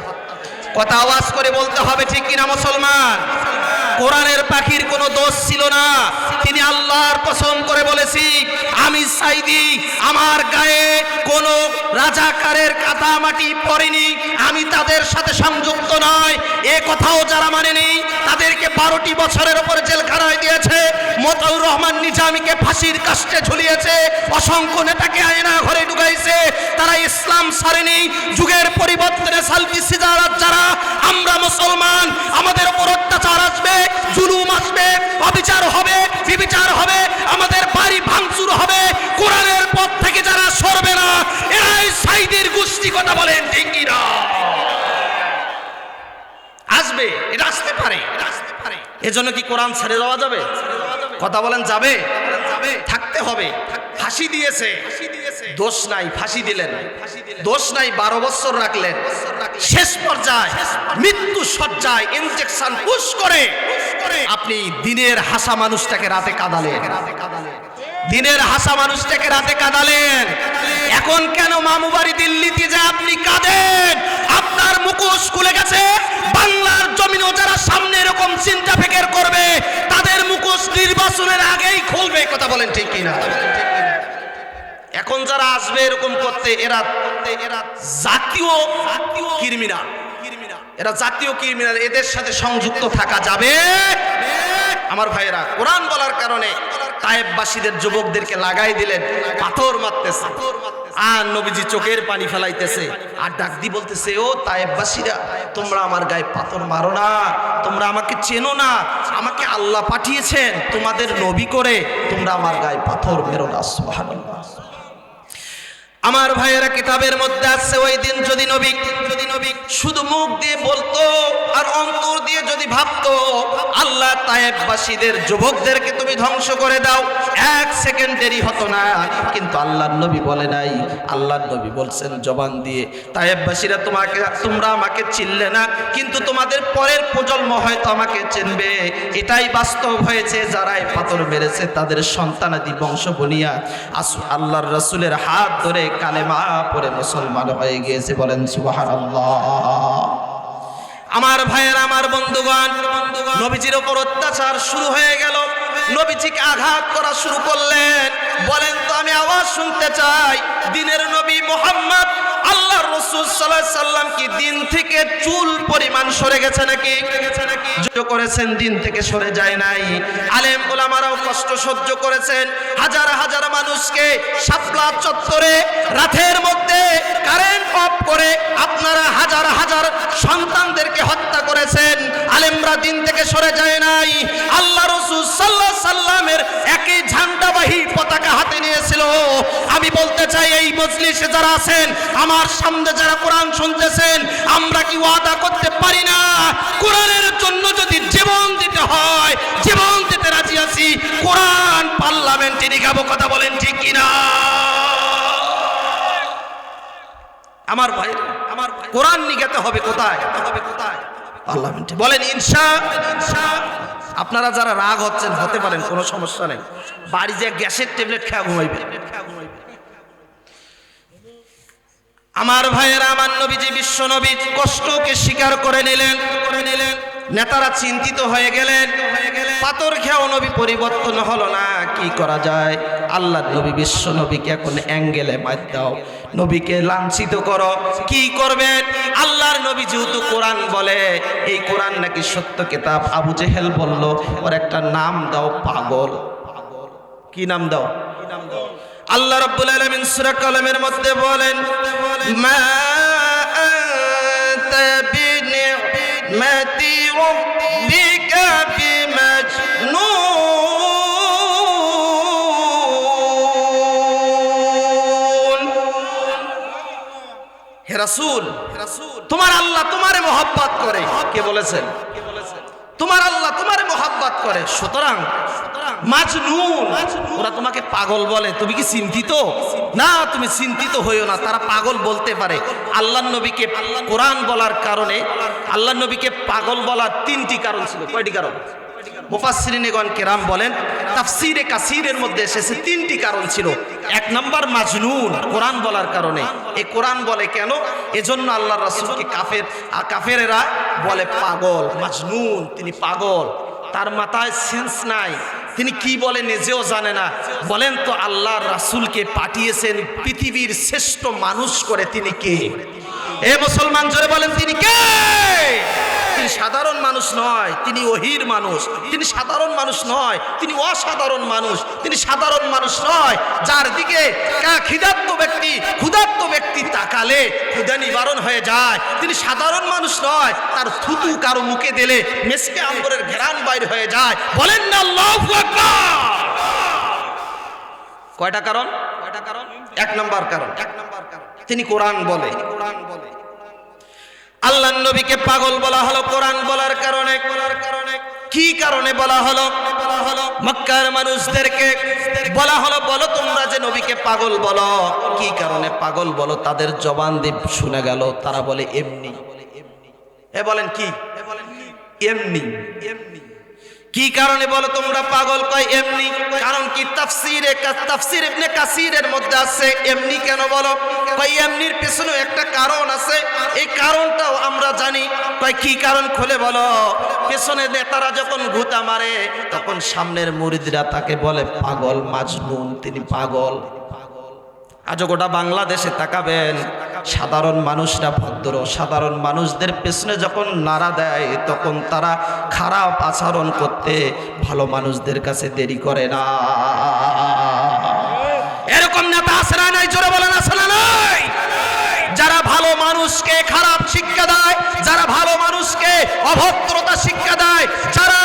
কথা আওয়াজ করে বলতে হবে, ঠিক কিনা মুসলমান? কোরআনের পাখির কোনো দোষ ছিল না। তিনি আল্লাহর কসম করে বলেছি, আমি সাইদি, আমার গায়ে কোনো রাজাকারের কাদা মাটি পড়েনি, আমি তাদের সাথে সংযুক্ত নয়। এ কথাও যারা মানেনি তাদেরকে 12টি বছরের উপরে জেলখানায় দিয়েছে। মতাউর রহমান নিজামীকে ফাঁসির কাস্টে ঝুলিয়েছে, অসংখ্য নেতাকে আয়না ঘরে ঢুকাইছে। তারা ইসলাম ছাড়েনি। যুগের পরিবর্তনে সালফি সিজারাত যারা, আমরা মুসলমান, আমাদের উপর অত্যাচার আসবে, জুলুম আসবে, অবিচার হবে, বিবিচার হবে, আমাদের বাড়ি ভাঙচুর হবে, কোরআনের পথ থেকে যারা সরবে না, এরাই সাইদের গোষ্ঠী। কথা বলেন ঠিক কিনা? আসবে, এটা আসতে পারে। এজন্য কি কোরআন ছেড়ে দেওয়া যাবে? কথা বলেন যাবে? থাকতে হবে। ফাঁসি দিয়েছে, দোষ নাই, ফাঁসি দিলেন, দোষ নাই, 12 বছর রাখলেন। শেষ পর্যায়ে মৃত্যু সজ্জায় ইনজেকশন পুশ করে আপনি দিনের হাসা মানুষটাকে রাতে কাঁদালেন, দিনের হাসা মানুষটাকে রাতে কাঁদালেন। এখন কেন মামু বাড়ি দিল্লিতে যায় আপনি কাঁদেন? আপনার মুখোশ খুলে গেছে। বাংলার জমিনও যারা সামনে এরকম চিন্তা ফিকির করবে, তাদের মুখোশ নির্বাচনের আগেই খুলবে। কথা বলেন ঠিক কিনা? এখন যারা আসবে এরকম করতে, এরা জাতীয় ক্রিমিনাল, এরা জাতীয় ক্রিমিনাল। এদের সাথে সংযুক্ত থাকা যাবে? আমার ভাইয়েরা, কোরআন বলার কারণে তায়েববাসীদের যুবকদেরকে লাগাই দিলেন, পাথর মারতেছে, আর নবীজি চোখের পানি ফেলাইতেছে, আর ডাক দি বলতেছে, ও তায়েববাসীরা, তোমরা আমার গায়ে পাথর মারো না, তোমরা আমাকে চেনো না, আমাকে আল্লাহ পাঠিয়েছেন তোমাদের নবী করে, তোমরা আমার গায়ে পাথর মেরো না। সুবহানাল্লাহ। আমার ভাইয়েরা, কিতাবের মধ্যে আছে ওই দিন যদি নবী শুধু মুখ দিয়ে বলতো আর অন্তর দিয়ে যদি ভাবতো, আল্লাহ তায়েববাসীদের যুবকদেরকে তুমি ধ্বংস করে দাও, এক সেকেন্ড দেরি হতো না। কিন্তু আল্লাহর নবী বলে নাই, আল্লাহর নবী বলছেন জবান দিয়ে, তায়েববাসীরা তোমরা আমাকে চিনলে না, কিন্তু তোমাদের পরের প্রজন্ম হয়তো আমাকে চিনবে। এটাই বাস্তব হয়েছে। যারা এই পাথর মেরেছে তাদের সন্তানাদি বংশ বনিয়া আল্লাহর রাসূলের হাত ধরে কালেমা পড়ে মুসলমান হয়ে গিয়েছে। বলেন সুবহানাল্লাহ। আমার ভাইয়েরা, আমার বন্ধুগণ, নবীজির উপর অত্যাচার শুরু হয়ে গেল, নবীজিকে আঘাত করা শুরু করলেন। বলেন তো, আমি আওয়াজ শুনতে চাই, দিনের নবী মুহাম্মদ আল্লাহর রাসূল সাল্লাল্লাহু আলাইহি সাল্লাম কি দিন থেকে চুল পরিমাণ সরে গেছে নাকি? সহ্য করেছেন, দিন থেকে সরে যায় নাই। আলেম ওলামারাও কষ্ট সহ্য করেছেন। হাজার হাজার মানুষকে শাপলা চত্বরে রাতের মধ্যে কারেন্ট অফ করে আপনারা হাজার হাজার সন্তানদেরকে হত্যা করেছেন। আলেমরা দিন থেকে সরে যায় নাই। আল্লাহ রাসূল সাল্লাল্লাহু আলাইহি সাল্লামের একই ঝান্ডাবাহী পতাকা হাতে নিয়েছিল। আমি বলতে চাই, এই মজলিসে যারা আছেন, আমার সামনে যারা কোরআন শুনতেছেন, আমরা কি ওয়াদা করতে পারি না, কোরআনের জন্য যদি জীবন দিতে হয়, জীবন দিতে রাজি আছি, কোরআন পার্লামেন্টে নিগাবো? কথা বলেন ঠিক কিনা? আমার ভাই, কোরআন নিগাতে হবে কোথায়? পার্লামেন্টে। বলেন ইনশাআল্লাহ। আপনারা যারা রাগ হচ্ছেন, হতে পারেন, কোনো সমস্যা নেই, বাড়ি যে গ্যাসের ট্যাবলেট খেয়ে ঘুমাইবে। আমার ভাইয়েরা, আমার নবীজি বিশ্ব নবী কষ্টকে স্বীকার করে নিলেন। নেতারা চিন্তিত হয়ে গেলেন, পাথর খেয়েও নবী পরিবর্তন হলো না, কি করা যায়? আল্লাহর নবী বিশ্ব নবীকে এখন অ্যাঙ্গেলে মার দাও, নবীকে লাঞ্ছিত করো। কি করবেন? আল্লাহর নবী যেহেতু কোরআন বলে, এই কোরআন নাকি সত্য কিতাব, আবু জেহেল বলল, ওর একটা নাম দাও, পাগল। কি নাম দাও? আল্লাহ রাব্বুল আলামিন সূরা কালামের মধ্যে বলেন, মা আনতা বিনি'মাতি রাব্বিকা বিমাজনুন। হে রাসূল, তোমার আল্লাহ তোমারে মহব্বত করে। কে বলেছেন? তোমার আল্লাহ তোমারে মহব্বত করে, সুতরাং মাজনুন, ওরা তোমাকে পাগল বলে, তুমি কি চিন্তিত? না, তুমি চিন্তিত হইও না, তারা পাগল বলতে পারে। আল্লাহর নবীকে কোরআন বলার কারণে, আল্লাহর নবীকে পাগল বলার তিনটি কারণ ছিল। কয়টি কারণ? মুফাসসিরিনগণ কেরাম বলেন, তাফসীরে কাসীরের মধ্যে এসেছে তিনটি কারণ ছিল। এক নাম্বার মাজনুন, কোরআন বলার কারণে। এই কোরআন বলে কেন? এজন্য আল্লাহর রাসূলকে কাফেরেরা বলে পাগল, মাজনুন, তিনি পাগল, তার মাথায় সেন্স নাই, তিনি কি বলে নিজেও জানে না। বলেন তো, আল্লাহর রাসূলকে পাঠিয়েছেন পৃথিবীর শ্রেষ্ঠ মানুষ করে, তিনি কে? এ মুসলমান, জোরে বলেন, তিনি কে? তিনি সাধারণ মানুষ নয়, তিনি ওহীর মানুষ। তিনি সাধারণ মানুষ নয়, তিনি অসাধারণ মানুষ। তিনি সাধারণ মানুষ নয় যার দিকে ক্ষুধার্ত ব্যক্তি তাকালে ক্ষুধা নিবারণ হয়ে যায়। তিনি সাধারণ মানুষ নয়, তার থুতু কারো মুখে দিলে মেসকে আম্বরের ঘেরান বাইর হয়ে যায়। বলেন না আল্লাহু আকবার। কয়টা কারণ? এক নাম্বার কারণ, তিনি কোরআন বলে। আল্লাহর নবীকে পাগল বলা হলো কোরআন বলার কারণে। কি কারণে বলা হলো? মক্কার মানুষদেরকে বলা হলো, বলো তোমরা যে নবীকে পাগল বলো, কি কারণে পাগল বলো? তাদের জবান দিয়ে শুনে গেল, তারা বলে এমনি। এ বলেন কি? এমনি। কি কারণে বলো তোমরা পাগল? কয় এমনি। কারণ কি? তাফসীর ইবনে কাসিরের মধ্যে আছে এমনি কেন বলো? কয় এমনির পেছনে একটা কারণ আছে, এই কারণটাও আমরা জানি। কয় কি কারণ? খুলে বলো। পেছনে নেতারা যখন ঘুতা মারে তখন সামনের মুরিদরা তাকে বলে পাগল, মাজনুন, তিনি পাগল। আজ গোটা বাংলাদেশে তাকাবেন, সাধারণ মানুষরা ভদ্র, সাধারণ মানুষদের পেছনে যখন নাড়া দেয় তখন তারা খারাপ আচরণ করতে ভালো মানুষদের কাছে দেরি করে না। এরকম নেতা আছে না নাই? জোরে বলেন আছে না নাই? যারা ভালো মানুষকে খারাপ শিক্ষা দেয়, যারা ভালো মানুষকে অভদ্রতা শিক্ষা দেয়, যারা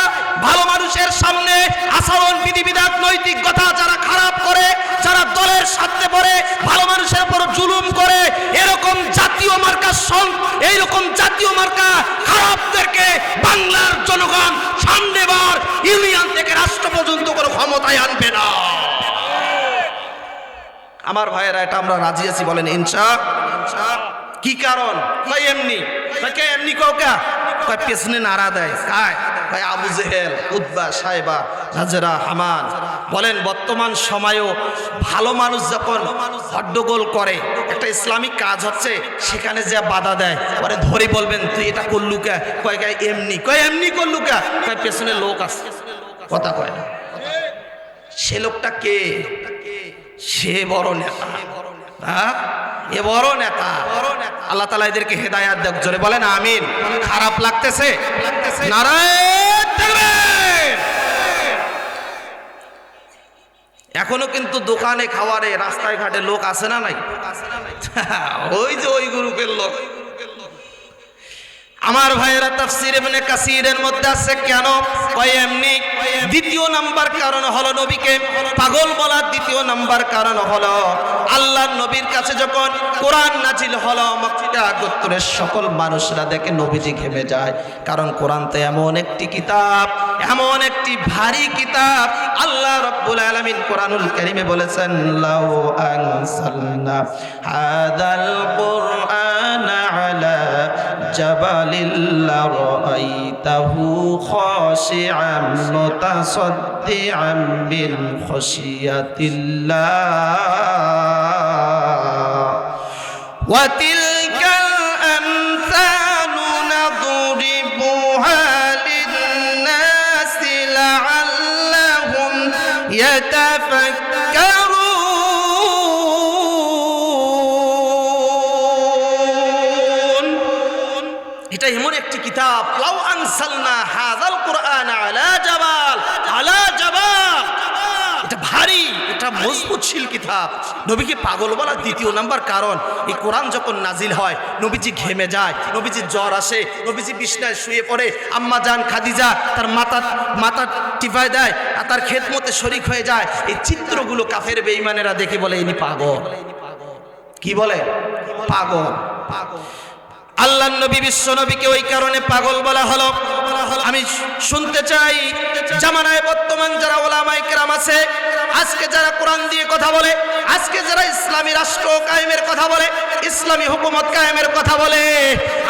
ভালো মানুষের সামনে আচরণ বিধিবিধান নৈতিকতা যারা খারাপ করে, যারা দলের স্বার্থে পড়ে ভালো মানুষের উপর জুলুম করে, এরকম জাতীয় মার্কা এইরকম জাতীয় মার্কা খারাপদেরকে বাংলার জনগণ সামনেবার ইউনিয়ন থেকে রাষ্ট্র পর্যন্ত কোনো ক্ষমতায় আনবে না। আমার ভাইয়েরা, এটা আমরা রাজি আছি, বলেন ইনশাআল্লাহ। কি কারণ? কয় এমনি। কে এমনি? কাউকে কয় পেছনে নাড়া দেয়। কায়? কয় আবু জেহেল, উতবা, সাইবা, হাজরা, হামান। বলেন বর্তমান সময়েও ভালো মানুষ যখন হট্টগোল করে, একটা ইসলামিক কাজ হচ্ছে, সেখানে যে বাধা দেয়, পরে ধরে বলবেন তুই এটা করলু কে? কয় গায়ে এমনি। কয় এমনি করলু কে? কয় পেছনে লোক আছে, কথা কয় না। সে লোকটা কে? সে বড় নেতা। হ্যাঁ, এ বড় নেতা। আল্লাহ তাআলা এদেরকে হেদায়েত দেখ। জোরে বলেন আমিন। খারাপ লাগতেছে? নারায়ে তাকবীর। এখনো কিন্তু দোকানে, খাওয়ারে, রাস্তায় ঘাটে লোক আছে না নাই? ওই যে ওই গ্রুপের লোক। আমার ভাইয়েরা, তাফসীর ইবনে কাসিরের মধ্যে আছে কেন? কয় এমনি। দ্বিতীয় নাম্বার কারণ হলো নবীকে পাগল বলার দ্বিতীয় নাম্বার কারণ হলো আল্লাহর নবীর কাছে যখন কোরআন নাজিল হলো, মক্কা গোত্রের সকল মানুষরা দেখে নবীজি ঘেমে যায়। কারণ কোরআন তো এমন একটি কিতাব, এমন একটি ভারী কিতাব। আল্লাহ রাব্বুল আলামিন কোরআনুল কারীমে বলেছেন, লাউ আনসালনা হাদাল কুরআনা আলা জাবালিল লারাআইতাহু খাশিআন মুতাসাদ্দিআন মিন খাশিয়াতিল্লাহ ওয়া তিলকাল আমসালু নাদরিবুহা লিন-নাসি লাআল্লাহুম ইয়াতাফাক্কারুন। এটা এমন একটি কিতাব, লাউ আনসালনা হাযাল কুরআন আলা জাবাল, আলা জাবাল। এটা ভারী, এটা মজবুতশীল কিতাব। নবীকে পাগল বলার দ্বিতীয় নাম্বার কারণ, এই কোরআন যখন নাজিল হয় নবীজি ঘেমে যায়, নবীজির জ্বর আসে, নবীজি বিছনায় শুয়ে পড়ে, আম্মা জান খাদিজা তার মাথা টিপায় দেয় আর তার খেদমতে শরীক হয়ে যায়। এই চিত্রগুলো কাফের বেঈমানেরা দেখে বলে ইনি পাগল। কি বলে? পাগল। আল্লাহর নবী, বিশ্ব নবীকে ওই কারণে পাগল বলা হলো। আমি শুনতে চাই, জামানায় বর্তমান যারা ওলামায়ে কেরাম আছে, আজকে যারা কোরআন দিয়ে কথা বলে, আজকে যারা ইসলামী রাষ্ট্র কায়েমের কথা বলে, ইসলামী হুকুমত কায়েমের কথা বলে,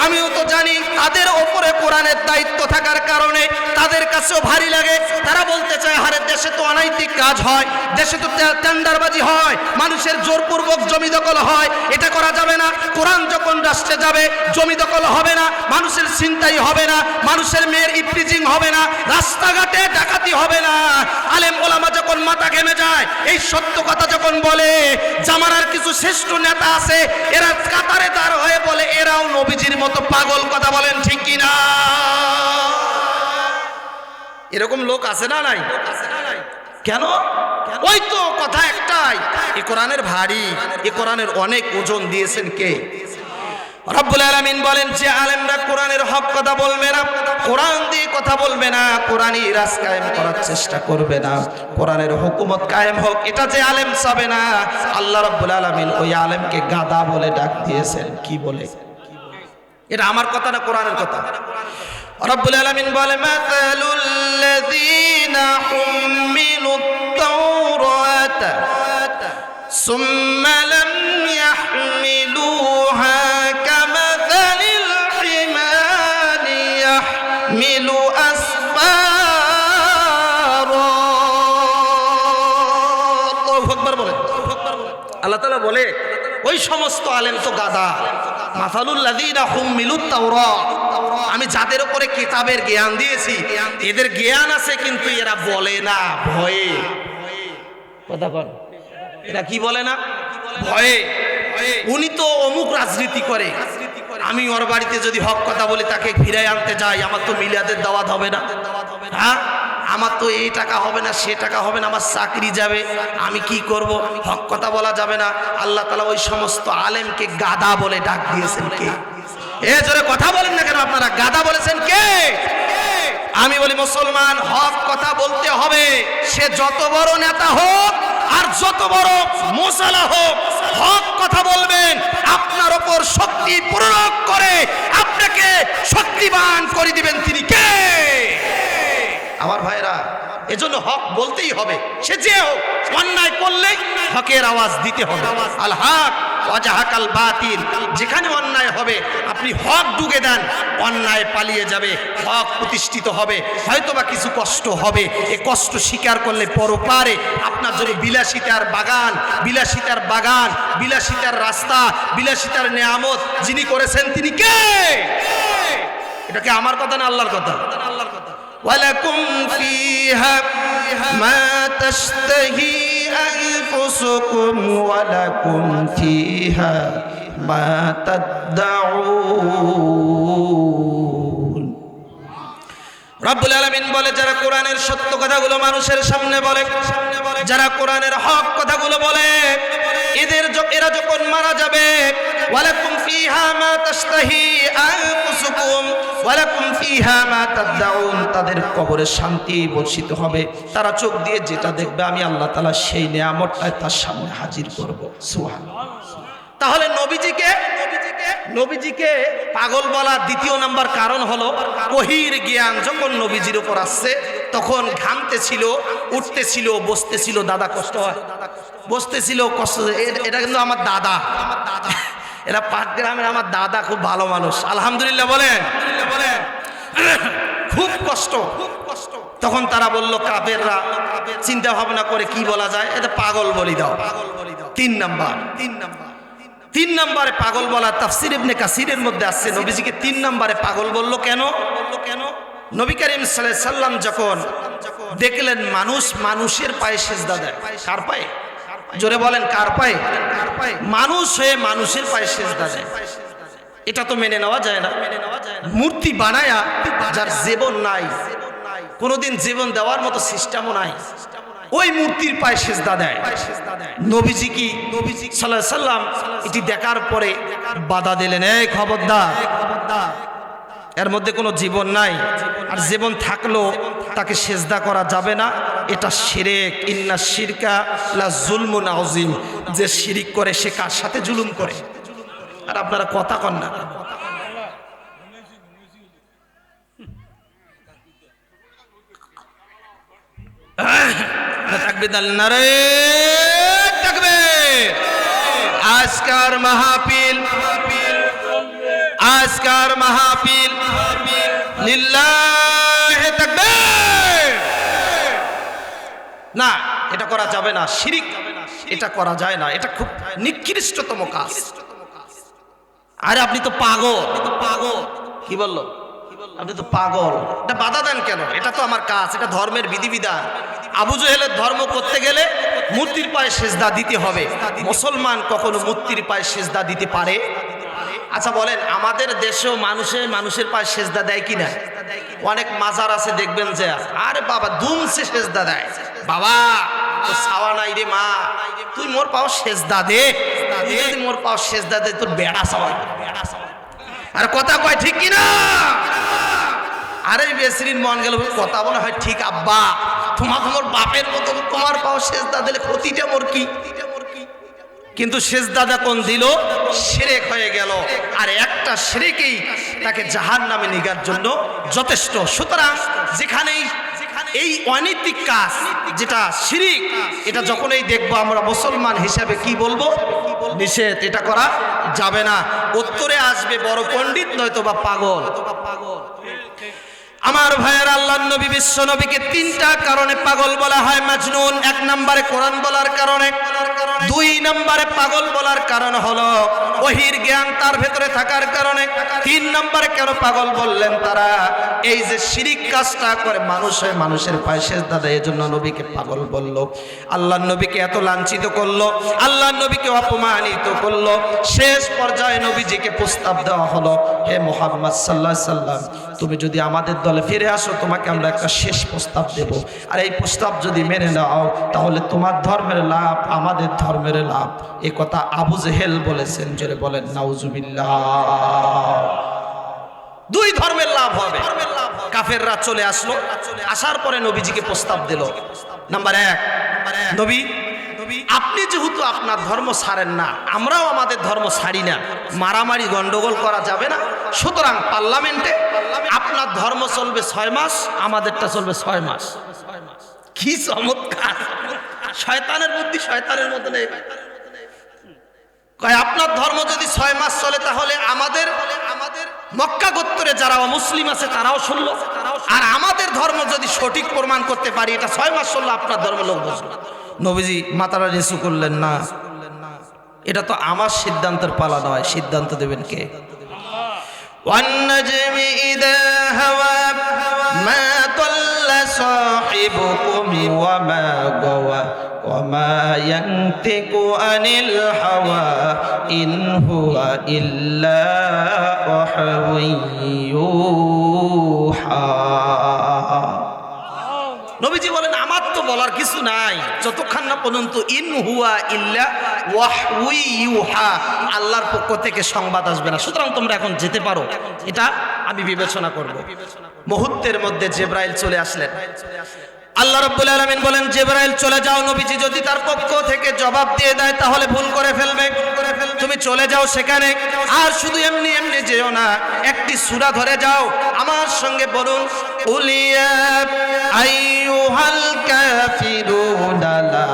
আমিও তো জানি তাদের ওপরে কোরআনের দায়িত্ব থাকার কারণে তাদের কাছেও ভারী লাগে। তারা বলতে চায়, হারে দেশে তো অনৈতিক কাজ হয়, দেশে তো টেন্ডারবাজি হয়, মানুষের জোরপূর্বক জমি দখল হয়, এটা করা যাবে না। কোরআন যখন রাষ্ট্রে যাবে, জমি দখল হবে না, মানুষের ছিনতাই হবে না, মানুষের মেয়ের ইফটিজিং হবে না, রাস্তাঘাটে ডাকাতি হবে না। আলেম ওলামা যখন মাথা ঘেমে যায়, এই সত্য কথা যখন বলে, জামানার কিছু শ্রেষ্ঠ নেতা আছে, এরা কাতারে দাঁড় হয়ে বলে এরাও নবীজির মতো পাগল। কথা বলেন ঠিক কিনা? এরকম লোক আছে না নাই? কেন? ওই তো কথা একটাই, এই কোরআনের ভারী, এই কোরআনের অনেক ওজন দিয়েছেন কে? রব্বুল আলামিন বলেন যে আলেমরা কোরআনের হক কথা বলবে না, কোরআন দিয়ে কথা বলবে না, কোরআনই রাজ কায়েম করার চেষ্টা করবে না, কোরআনের হুকুমত কায়েম হোক, এটা যে আলেম চাবে না, আল্লাহ রব্বুল আলামিন ওই আলেমকে গাদা বলে ডাক দিয়েছেন। কি বলে? এটা আমার কথা না, কোরআনের কথা। রব্বুল আলামিন বলে, মাতালুল লাযীনা হুমিলুত তাওরাতা সুম্মা লাম ইয়াহমিলুহা কামাথালিল হিমারি ইয়াহমিলু আসফারা আল্লাহ তাআলা বলে ওই সমস্ত আলেম তো গাদা। মাসালুল লাযীনা হুমিলুত তাওরাত, আমি যাদের উপরে কিতাবের জ্ঞান দিয়েছি এদের জ্ঞান আছে কিন্তু এরা বলে না ভয়ে। কথা বল, এরা কি বলে না? ভয়ে। উনি তো অমুক রাজনীতি করে, আমি ওর বাড়িতে যদি হক কথা বলি তাকে ফিরাই আনতে যাই, আমার তো মিলাদের দাওয়াত হবে না, হ্যাঁ আমার তো এই টাকা হবে না সে টাকা হবে না, আমার চাকরি যাবে, আমি কি করব? হক কথা বলা যাবে না। আল্লাহ তাআলা ওই সমস্ত আলেমকে গাদা বলে ডাক দিয়েছেন কে? এ জোরে কথা বলেন না কেন আপনারা? গাদা বলেছেন কে? আমি বলি মুসলমান, হক কথা বলতে হবে, সে যত বড় নেতা হোক আর যত বড় মোসালা হোক, হক কথা বলবেন। আপনার উপর শক্তি প্রয়োগ করে আপনাকে শক্তিবান করে দিবেন তিনি কে? আমার ভাইরা, এজন্য হক বলতেই হবে, সে যে হোক। অন্যায় করলে হকের আওয়াজ দিতে হবে। আল হক ওয়াজাহাকাল বাতিল, যেখানে অন্যায় হবে আপনি হক ডুগে দেন, অন্যায় পালিয়ে যাবে, হক প্রতিষ্ঠিত হবে। হয়তোবা কিছু কষ্ট হবে, এই কষ্ট স্বীকার করলে পরপারে আপনার জন্য বিলাসিতার বাগান, বিলাসিতার বাগান, বিলাসিতার রাস্তা, বিলাসিতার নেয়ামত যিনি করেছেন তিনি কে? এটা কি আমার কথা না আল্লাহর কথা? ওয়ালাকুম ফিহা মা তাশতাহি আনফুসুকুম ওয়ালাকুম ফিহা মা তাদউন। রব্বুল আলামিন বলে, যারা কোরআনের সত্য কথাগুলো মানুষের সামনে বলে, যারা কোরআনের হক কথাগুলো বলে, এরা যখন মারা যাবে, ওয়ালাকুম ফিহা মা তাশতাহি আনফুসুকুম ওয়ালাকুম ফিহা মা তাদউন, তাদের কবরে শান্তি বর্ষিত হবে। তারা চোখ দিয়ে যেটা দেখবে আমি আল্লাহ তাআলা সেই নিয়ামতটা তার সামনে হাজির করব। সুবহানাল্লাহ। তাহলে নবীজিকে পাগল বলার দ্বিতীয় নাম্বার কারণ হলো ওহীর জ্ঞান যখন নবীজির উপর আসছে তখন ঘামতেছিল, উঠতেছিল, বসতেছিল, দাদা কষ্ট হয়, বসতেছিল কষ্ট। এটা কিন্তু আমার দাদা, এরা পাটগ্রামের আমার দাদা, খুব ভালো মানুষ আলহামদুলিল্লাহ বলেন, খুব কষ্ট। তখন তারা বলল, কাফেররা চিন্তা ভাবনা করে কি বলা যায়, এটা পাগল বলি দাও। তিন নম্বরে পাগল বলা তাফসীর ইবনে কাসিরের মধ্যে আসছে। নবীজিকে 3 নম্বরে পাগল বলল কেন? নবী করিম সাল্লাল্লাহু আলাইহি সাল্লাম যখন দেখলেন মানুষের পায়ে সিজদা দেয়। কার পায়ে? জোরে বলেন, কার পায়ে? মানুষ হয়ে মানুষের পায়ে সিজদা দেয়, এটা তো মেনে নেওয়া যায় না। মূর্তি বানায়া যার জীবন নাই, কোনোদিন জীবন দেওয়ার মতো সিস্টেমও নাই, ওই মূর্তির পায়ে সিজদা দেয়। নবীজি সাল্লাল্লাহু আলাইহি সাল্লাম এটি দেখার পরে বাধা দিলেন, এই খবরদার, এর মধ্যে কোনো জীবন নাই, আর জীবন থাকলেও তাকে সিজদা করা যাবে না, এটা শিরক। ইন্না শিরকা লা যুলমুন আযীম, যে শিরিক করে সে কার সাথে জুলুম করে। আর আপনারা কথা কন না। আজকার মাহফিল লিল্লাহি তাকবীর। না, এটা করা যাবে না, শিরিক, এটা করা যায় না, এটা খুব নিকৃষ্টতম কাজ। আরে আপনি তো পাগল, কি বললো? আপনি তো পাগল, এটা বাধা দেন কেন? এটা তো আমার কাজ, এটা ধর্মের বিধিবিধান। আবু জেহেলের ধর্ম করতে গেলে মূর্তির পায়ে সিজদা দিতে হবে। মুসলমান কখনো মূর্তির পায়ে সিজদা দিতে পারে? আচ্ছা বলেন, আমাদের দেশেও মানুষের পায়ে সিজদা দেয় কিনা? অনেক মাজার আছে দেখবেন যে, আরে বাবা দুমসে সিজদা দেয়। বাবা তো ছাওয়া নাই রে মা, তুই মোর পাও সিজদা দে, যদি মোর পাও সিজদা দে তোর বেড়া ছাওয়া। আর কথা কয় ঠিক কিনা? আরে বেসরির মন গেল কথা বলা হয়, ঠিক আব্বা, তোমার বাপের মতন তোমার পাও সিজদা দিলে ক্ষতিটা মোর কি? কিন্তু সিজদা যখন দিল শিরক হয়ে গেল, আর একটা শিরকই তাকে জাহান্নামে নিগার জন্য যথেষ্ট। সুতরাং যেখানেই এই অনৈতিক কাজ যেটা শিরক, এটা যখনই দেখবো আমরা মুসলমান হিসাবে কি বলবো? নিষেধ, এটা করা যাবে না। উত্তরে আসবে বড় পণ্ডিত নয়তো বা পাগল। আমার ভাইয়ের আল্লাহর নবী বিশ্ব নবীকে তিনটা কারণে পাগল বলা হয় মাজনুন। এক নম্বরে কোরআন বলার কারণে, দুই নম্বরে পাগল বলার কারণ হলো ওহির জ্ঞান তার ভেতরে থাকার কারণে, তিন নম্বরে কেন পাগল বললেন তারা এই যে শিরিক কাজটা করে মানুষের পায়ে সেজদা দেয়, এজন্য নবীকে পাগল বলল। আল্লাহর নবীকে এত লাঞ্ছিত করলো, আল্লাহর নবীকে অপমানিত করলো, শেষ পর্যায়ে নবীজিকে প্রস্তাব দেওয়া হলো, হে মুহাম্মদ সাল্লাল্লাহু আলাইহি সাল্লাম, তুমি যদি আমাদের দলে ফিরে আসো তোমাকে আমরা একটা শেষ প্রস্তাব দেব, আর এই প্রস্তাব যদি মেনে নাও তাহলে তোমার ধর্মের লাভ আমাদের ধর্মের লাভ। এ কথা আবু জেহেল বলেছেন, জোরে বলেন নাউজুবিল্লাহ। দুই ধর্মের লাভ হবে। কাফেররা চলে আসলো, আসার পরে নবীজিকে প্রস্তাব দিল। নাম্বার এক, নবী আপনি যেহেতু আপনার ধর্ম ছাড়েন না, আমরাও আমাদের ধর্ম ছাড়ি না, মারামারি গন্ডগোল করা যাবে না, সুতরাং পার্লামেন্টে আপনার ধর্ম চলবে 6 মাস, আমাদেরটা চলবে 6 মাস। কি চমৎকার! শয়তানের বুদ্ধি শয়তানের মধ্যে নেই। আপনার ধর্ম যদি 6 মাস চলে তাহলে আমাদের মক্কা গোত্রে যারা মুসলিম আছে তারাও শুনলো, আর আমাদের ধর্ম যদি সঠিক প্রমাণ করতে পারি এটা 6 মাস চললো, আপনার ধর্ম লোক বুঝলো। নবীজি মাথাটা নিচু করলেন না, এটা তো আমার সিদ্ধান্তের পালা নয়, সিদ্ধান্ত দেবেন কে? والنجم إذا هوى ما ضل صاحبكم وما غوى وما ينطق عن الهوى إن هو إلا وحي يوحى। নবীজি বলেন আমার তো বলার কিছু নাই যতক্ষণ না পর্যন্ত ইন হুয়া ইল্লা ওয়াহয়ু ইউহা, আল্লাহর পক্ষ থেকে সংবাদ আসবে না, সুতরাং তোমরা এখন যেতে পারো, এটা আমি বিবেচনা করব। মুহূর্তের মধ্যে জিবরাইল চলে আসলেন। আল্লাহ রাব্বুল আলামিন বলেন জিবরাইল চলে যাও, নবীজি যদি তার পক্ষ থেকে জবাব দিয়ে দেয় তাহলে ভুল করে ফেলবে, তুমি চলে যাও সেখানে। আর শুধু এমনি এমনি যেও না, একটি সূরা ধরে যাও, আমার সঙ্গে বলুন উলিয়া আইয়ুহাল কাফিরুনা লা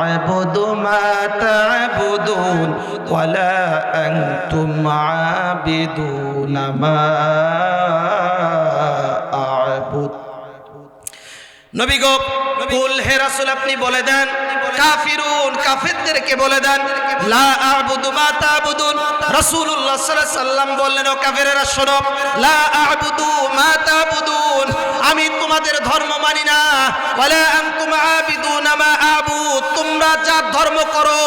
আ'বুদু মা তা'বুদুন ওয়ালা আনতুম আ'বিদুনা মা আ'বুদ। নবী গো কুল, হে রাসূল আপনি বলে দেন কাফিরুন, কাফেরদেরকে বলে দেন লা আ'বুদু মা তা'বুদুন। রাসূলুল্লাহ সাল্লাল্লাহু আলাইহি সাল্লাম বললেন ও কাফেরেরা শোনো, লা আ'বুদু মা তা'বুদুন, আমি তোমাদের ধর্ম মানি না, ওয়ালা আনতুম আ'বিদুনা মা আ'বুদ, তোমরা যা ধর্ম করো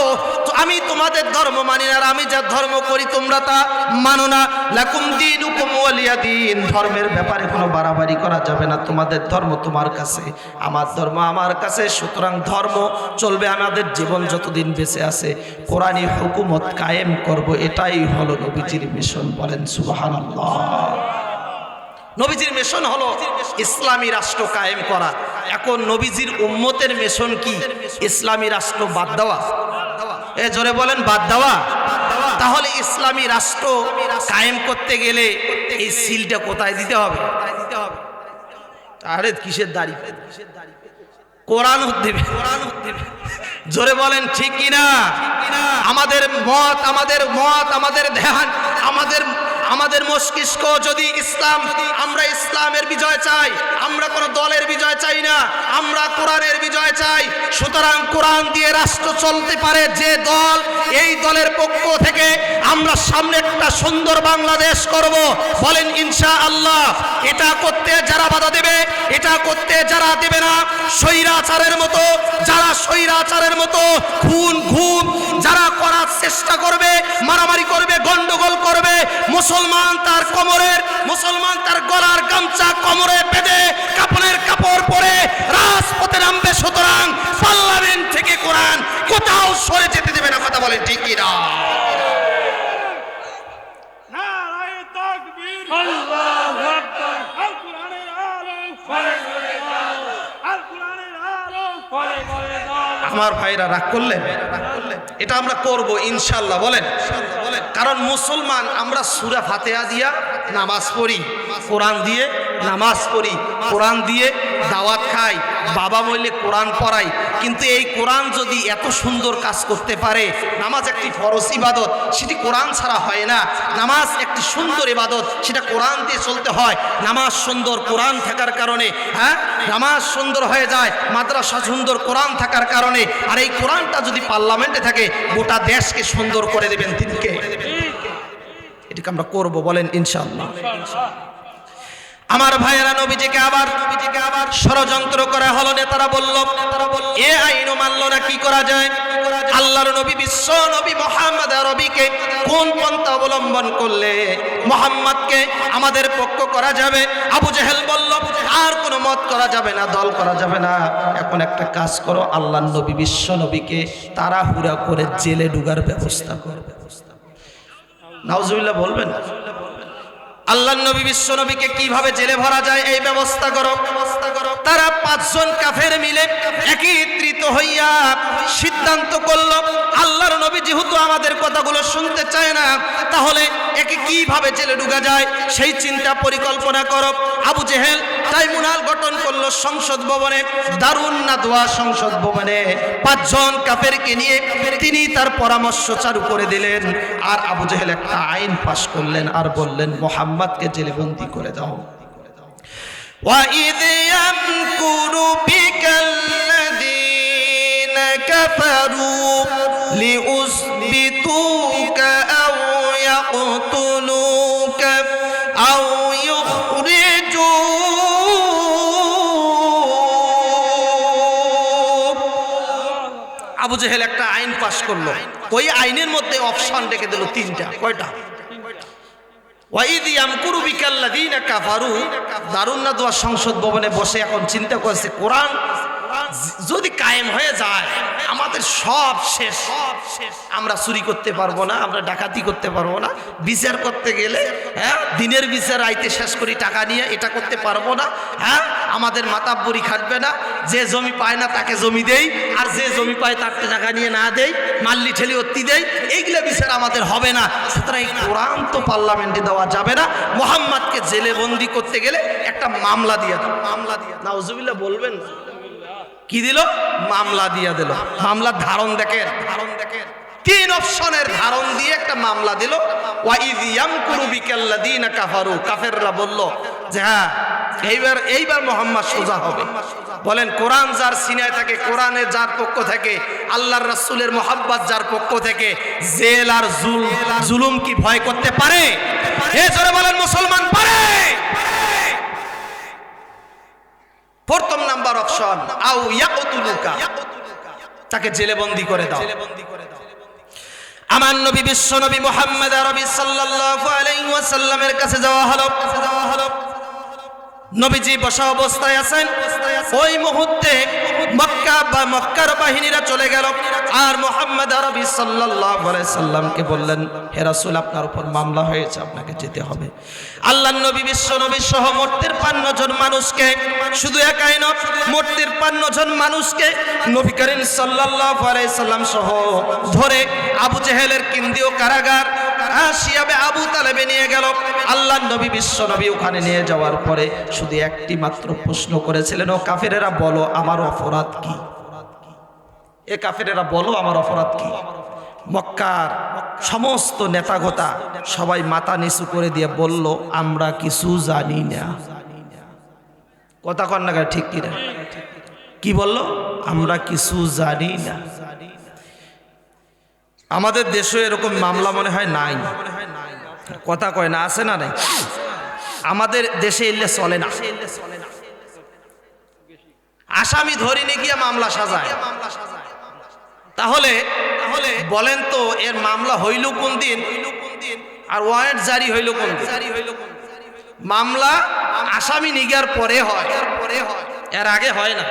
আমি তোমাদের ধর্ম মানি না, আর আমি যা ধর্ম করি তোমরা তা মানো না। লাকুম দীনুকুম ওয়ালিয়া দীন, ধর্মের ব্যাপারে কোনো বাড়াবাড়ি করা যাবে না, তোমাদের ধর্ম তোমার কাছে, আমার ধর্ম আমার কাছে, সুতরাং ধর্ম চলবে আমাদের জীবন যতদিন বেঁচে আছে, কোরআনী হুকুমত কায়েম করব, এটাই হলো নবীজির মিশন। বলেন সুবহানাল্লাহ। নবীজির মিশন হলো ইসলামী রাষ্ট্র কায়েম করা। এখন নবীজির উম্মতের মিশন কি? ইসলামী রাষ্ট্র বাদ দেওয়া। এ জোরে বলেন বাদ দেওয়া। তাহলে ইসলামী রাষ্ট্র কায়েম করতে গেলে এই সিলটা কোথায় দিতে হবে? আরে কিসের দাড়ি? কোরআন দেবে। জোরে বলেন ঠিক কিনা? আমাদের মত, আমাদের ধ্যান, আমাদের মস্তিষ্ক যদি ইসলাম, আমরা ইসলামের বিজয় চাই, আমরা কোনো দলের বিজয় চাই না, আমরা কোরআনের বিজয় চাই। সুতরাং কোরআন দিয়ে রাষ্ট্র চলতে পারে যে দল, এই দলের পক্ষ থেকে আমরা সামনে একটা সুন্দর বাংলাদেশ করব। বলেন ইনশাআল্লাহ। এটা করতে যারা বাধা দেবে, এটা করতে যারা দেবে না, স্বৈরাচারের মতো খুন যারা করার চেষ্টা করবে, মারামারি করবে, গন্ডগোল করবে, মুসলমান তার গলার গামছা কোমরে বেঁধে কাপড়ের কাপড় পরে রাজপথে নামবে। সুতরাং পার্লামেন্ট থেকে কোরআন কোথাও সরে যেতে দেবে না। কথা বলেন ঠিক কিনা? নারায়ে তাকবীর, আল্লাহু আকবার। আল কোরআনের আলো ফলে দাও, আল কোরআনের আলো ফলে দাও। আমার ভাইরা রাগ করলেন? এটা আমরা করব ইনশাআল্লাহ। বলেন, কারণ মুসলমান আমরা সূরা ফাতিহা দিয়া নামাজ পড়ি, কোরআন দিয়ে নামাজ পড়ি, কোরআন দিয়ে দাওয়াত খাই, বাবা মরলে কোরআন পড়াই, কিন্তু এই কোরআন যদি এত সুন্দর কাজ করতে পারে, নামাজ একটি ফরজ ইবাদত, সেটি কোরআন ছাড়া হয় না। নামাজ একটি সুন্দর ইবাদত, সেটা কোরআন দিয়ে চলতে হয়। নামাজ সুন্দর কোরআন থাকার কারণে, হ্যাঁ, নামাজ সুন্দর হয়ে যায়, মাদ্রাসা সুন্দর কোরআন থাকার কারণে। আর এই কোরআনটা যদি পার্লামেন্টে থাকে, গোটা দেশকে সুন্দর করে দেবেন তিনকে। এটাকে আমরা করবো, বলেন ইনশাআল্লাহ। আমার ভাইয়েরা, নবীজিকে আবার ষড়যন্ত্র করা হলো। নেতারা বলল এ আইনও মানল না, কি করা যায়? আল্লাহর নবী, বিশ্ব নবী মুহাম্মদ আরবিকে কোন পন্থা অবলম্বন করলে মুহাম্মদকে আমাদের পক্ষ করা যাবে? আবু জেহেল বলল আর কোনো মত করা যাবে না, দল করা যাবে না। এখন একটা কাজ করো, আল্লাহর নবী বিশ্ব নবীকে তাড়াহুড়া করে জেলে ঢুকার ব্যবস্থা করো। নাউজুবিল্লাহ বলবেন। আল্লাহর নবী বিশ্ব নবীকে কিভাবে জেলে ভরা যায় এই ব্যবস্থা করো। তারা 5 জন কাফের মিলে একত্রিত হইয়া সিদ্ধান্ত করলো, আল্লাহর নবী যেহেতু আমাদের কথাগুলো শুনতে চায় না, তাহলে একে কিভাবে জেলে ঢুকা যায় সেই চিন্তা পরিকল্পনা করো। আবু জেহেল ট্রাইব্যুনাল গঠন করলো সংসদ ভবনে, দারুন নাদওয়া সংসদ ভবনে 5 জন কাফেরকে নিয়ে তিনি তার পরামর্শ চালু করে দিলেন। আর আবু জেহেল একটা আইন পাশ করলেন আর বললেন, মুহাম্মদকে জেলে বন্দী করে দাও। وَإِذْ يَمْكُرُ بِكَ الَّذِينَ كَفَرُوا لِيُثْبِتُوكَ أَوْ يَقْتُلُوكَ أَوْ يُخْرِجُوكَ। আবু জেহেল একটা আইন পাশ করলো, ওই আইনের মধ্যে অপশন রেখে দিল 3টা। কয়টা? ওয়াইদ ইয়ামকুরু বিকাল্লাযীনা কাফারু। দারুন নাদওয়া সংসদ ভবনে বসে এখন চিন্তা করেছে, কোরআন যদি কায়েম হয়ে যায় আমাদের সব শেষ, আমরা চুরি করতে পারবো না, আমরা ডাকাতি করতে পারবো না, বিচার করতে গেলে, হ্যাঁ, দিনের বিচার রাইতে শেষ করি টাকা নিয়ে, এটা করতে পারবো না, হ্যাঁ, আমাদের মাতাব্বরি খাটবে না, যে জমি পায় না তাকে জমি দেই, আর যে জমি পায় তার টাকা নিয়ে না দেই, মাল্লি ঠেলি অত্তি দেই, এইগুলো বিচার আমাদের হবে না। সুতরাং এই কোরআন তো পার্লামেন্টে দেওয়া যাবে না, মুহাম্মদকে জেলে বন্দি করতে গেলে একটা মামলা দিয়ে দাও। মামলা দিয়ে, নাউজুবিল্লাহ বলবেন। কি দিল? মামলা দিয়ে দিল। মামলার ধারণ দেখেন, 3 অপশনের ধারণ দিয়ে একটা মামলা দিল। ওয়াইদ ইয়ামকুরু বিকাল্লাযীনা কাফারু। কাফেররা বলল যে হ্যাঁ, এইবার মুহাম্মদ সোজা হবে। বলেন, কোরআন যার সিনায় থাকে, কোরআনের যার পক্ষ থেকে, আল্লাহর রাসূলের মুহাব্বত যার পক্ষ থেকে, জেল আর জুলুম কি ভয় করতে পারে? এ জোরে বলেন মুসলমান, পারে? প্রথম নাম্বার অপশন, আও ইয়াকতুলুকা, তাকে জেলে বন্দী করে দাও। আমার নবী বিশ্ব নবী মুহাম্মদ আরবি সাল্লাল্লাহু আলাইহি ওয়াসাল্লামের কাছে যাওয়া হলো। নবীজি বসা অবস্থায় আছেন। ওই মুহূর্তে মক্কার বাহিনীরা চলে গেল, আর মুহাম্মদ আরবি সাল্লাল্লাহু আলাইহি সাল্লামকে বললেন, হে রাসূল, আপনার উপর মামলা হয়েছে, আপনাকে যেতে হবে। আল্লাহর নবী বিশ্ব নবী সহ মূর্তির ৫ জন মানুষকে, শুধু একাই নয়, মূর্তির ৫ জন মানুষকে নবী করিম সাল্লাল্লাহু আলাইহি সাল্লাম সহ ধরে আবু জেহেলের কেন্দ্রীয় কারাগার শিয়াবে আবু তালেবে নিয়ে গেল। আল্লাহর নবী বিশ্ব নবী ওখানে নিয়ে যাওয়ার পরে শুধু একটি মাত্র প্রশ্ন করেছিলেন, ও কাফেরেরা বলো আমার অপরাধ কি? এ কাফেরেরা বলো আমার অপরাধ কি? মক্কার সমস্ত নেতাগোতা সবাই মাথা নিচু করে দিয়ে বলল, আমরা কিছু জানি না। কথা কন না, ঠিক কিনা? কি বলল? আমরা কিছু জানি না। আমাদের দেশে এরকম মামলা মনে হয় নাই। কথা কয় না, আছে না নাই? আমাদের দেশে এলে চলে না। আসামি ধরে নিয়ে গিয়ে মামলা সাজায়। তাহলে বলেন তো, এর মামলা হইল কোন দিন আর ওয়ারেন্ট জারি হইল কোন দিন? মামলা আসামি নিগার পরে হয়, এর আগে হয় না।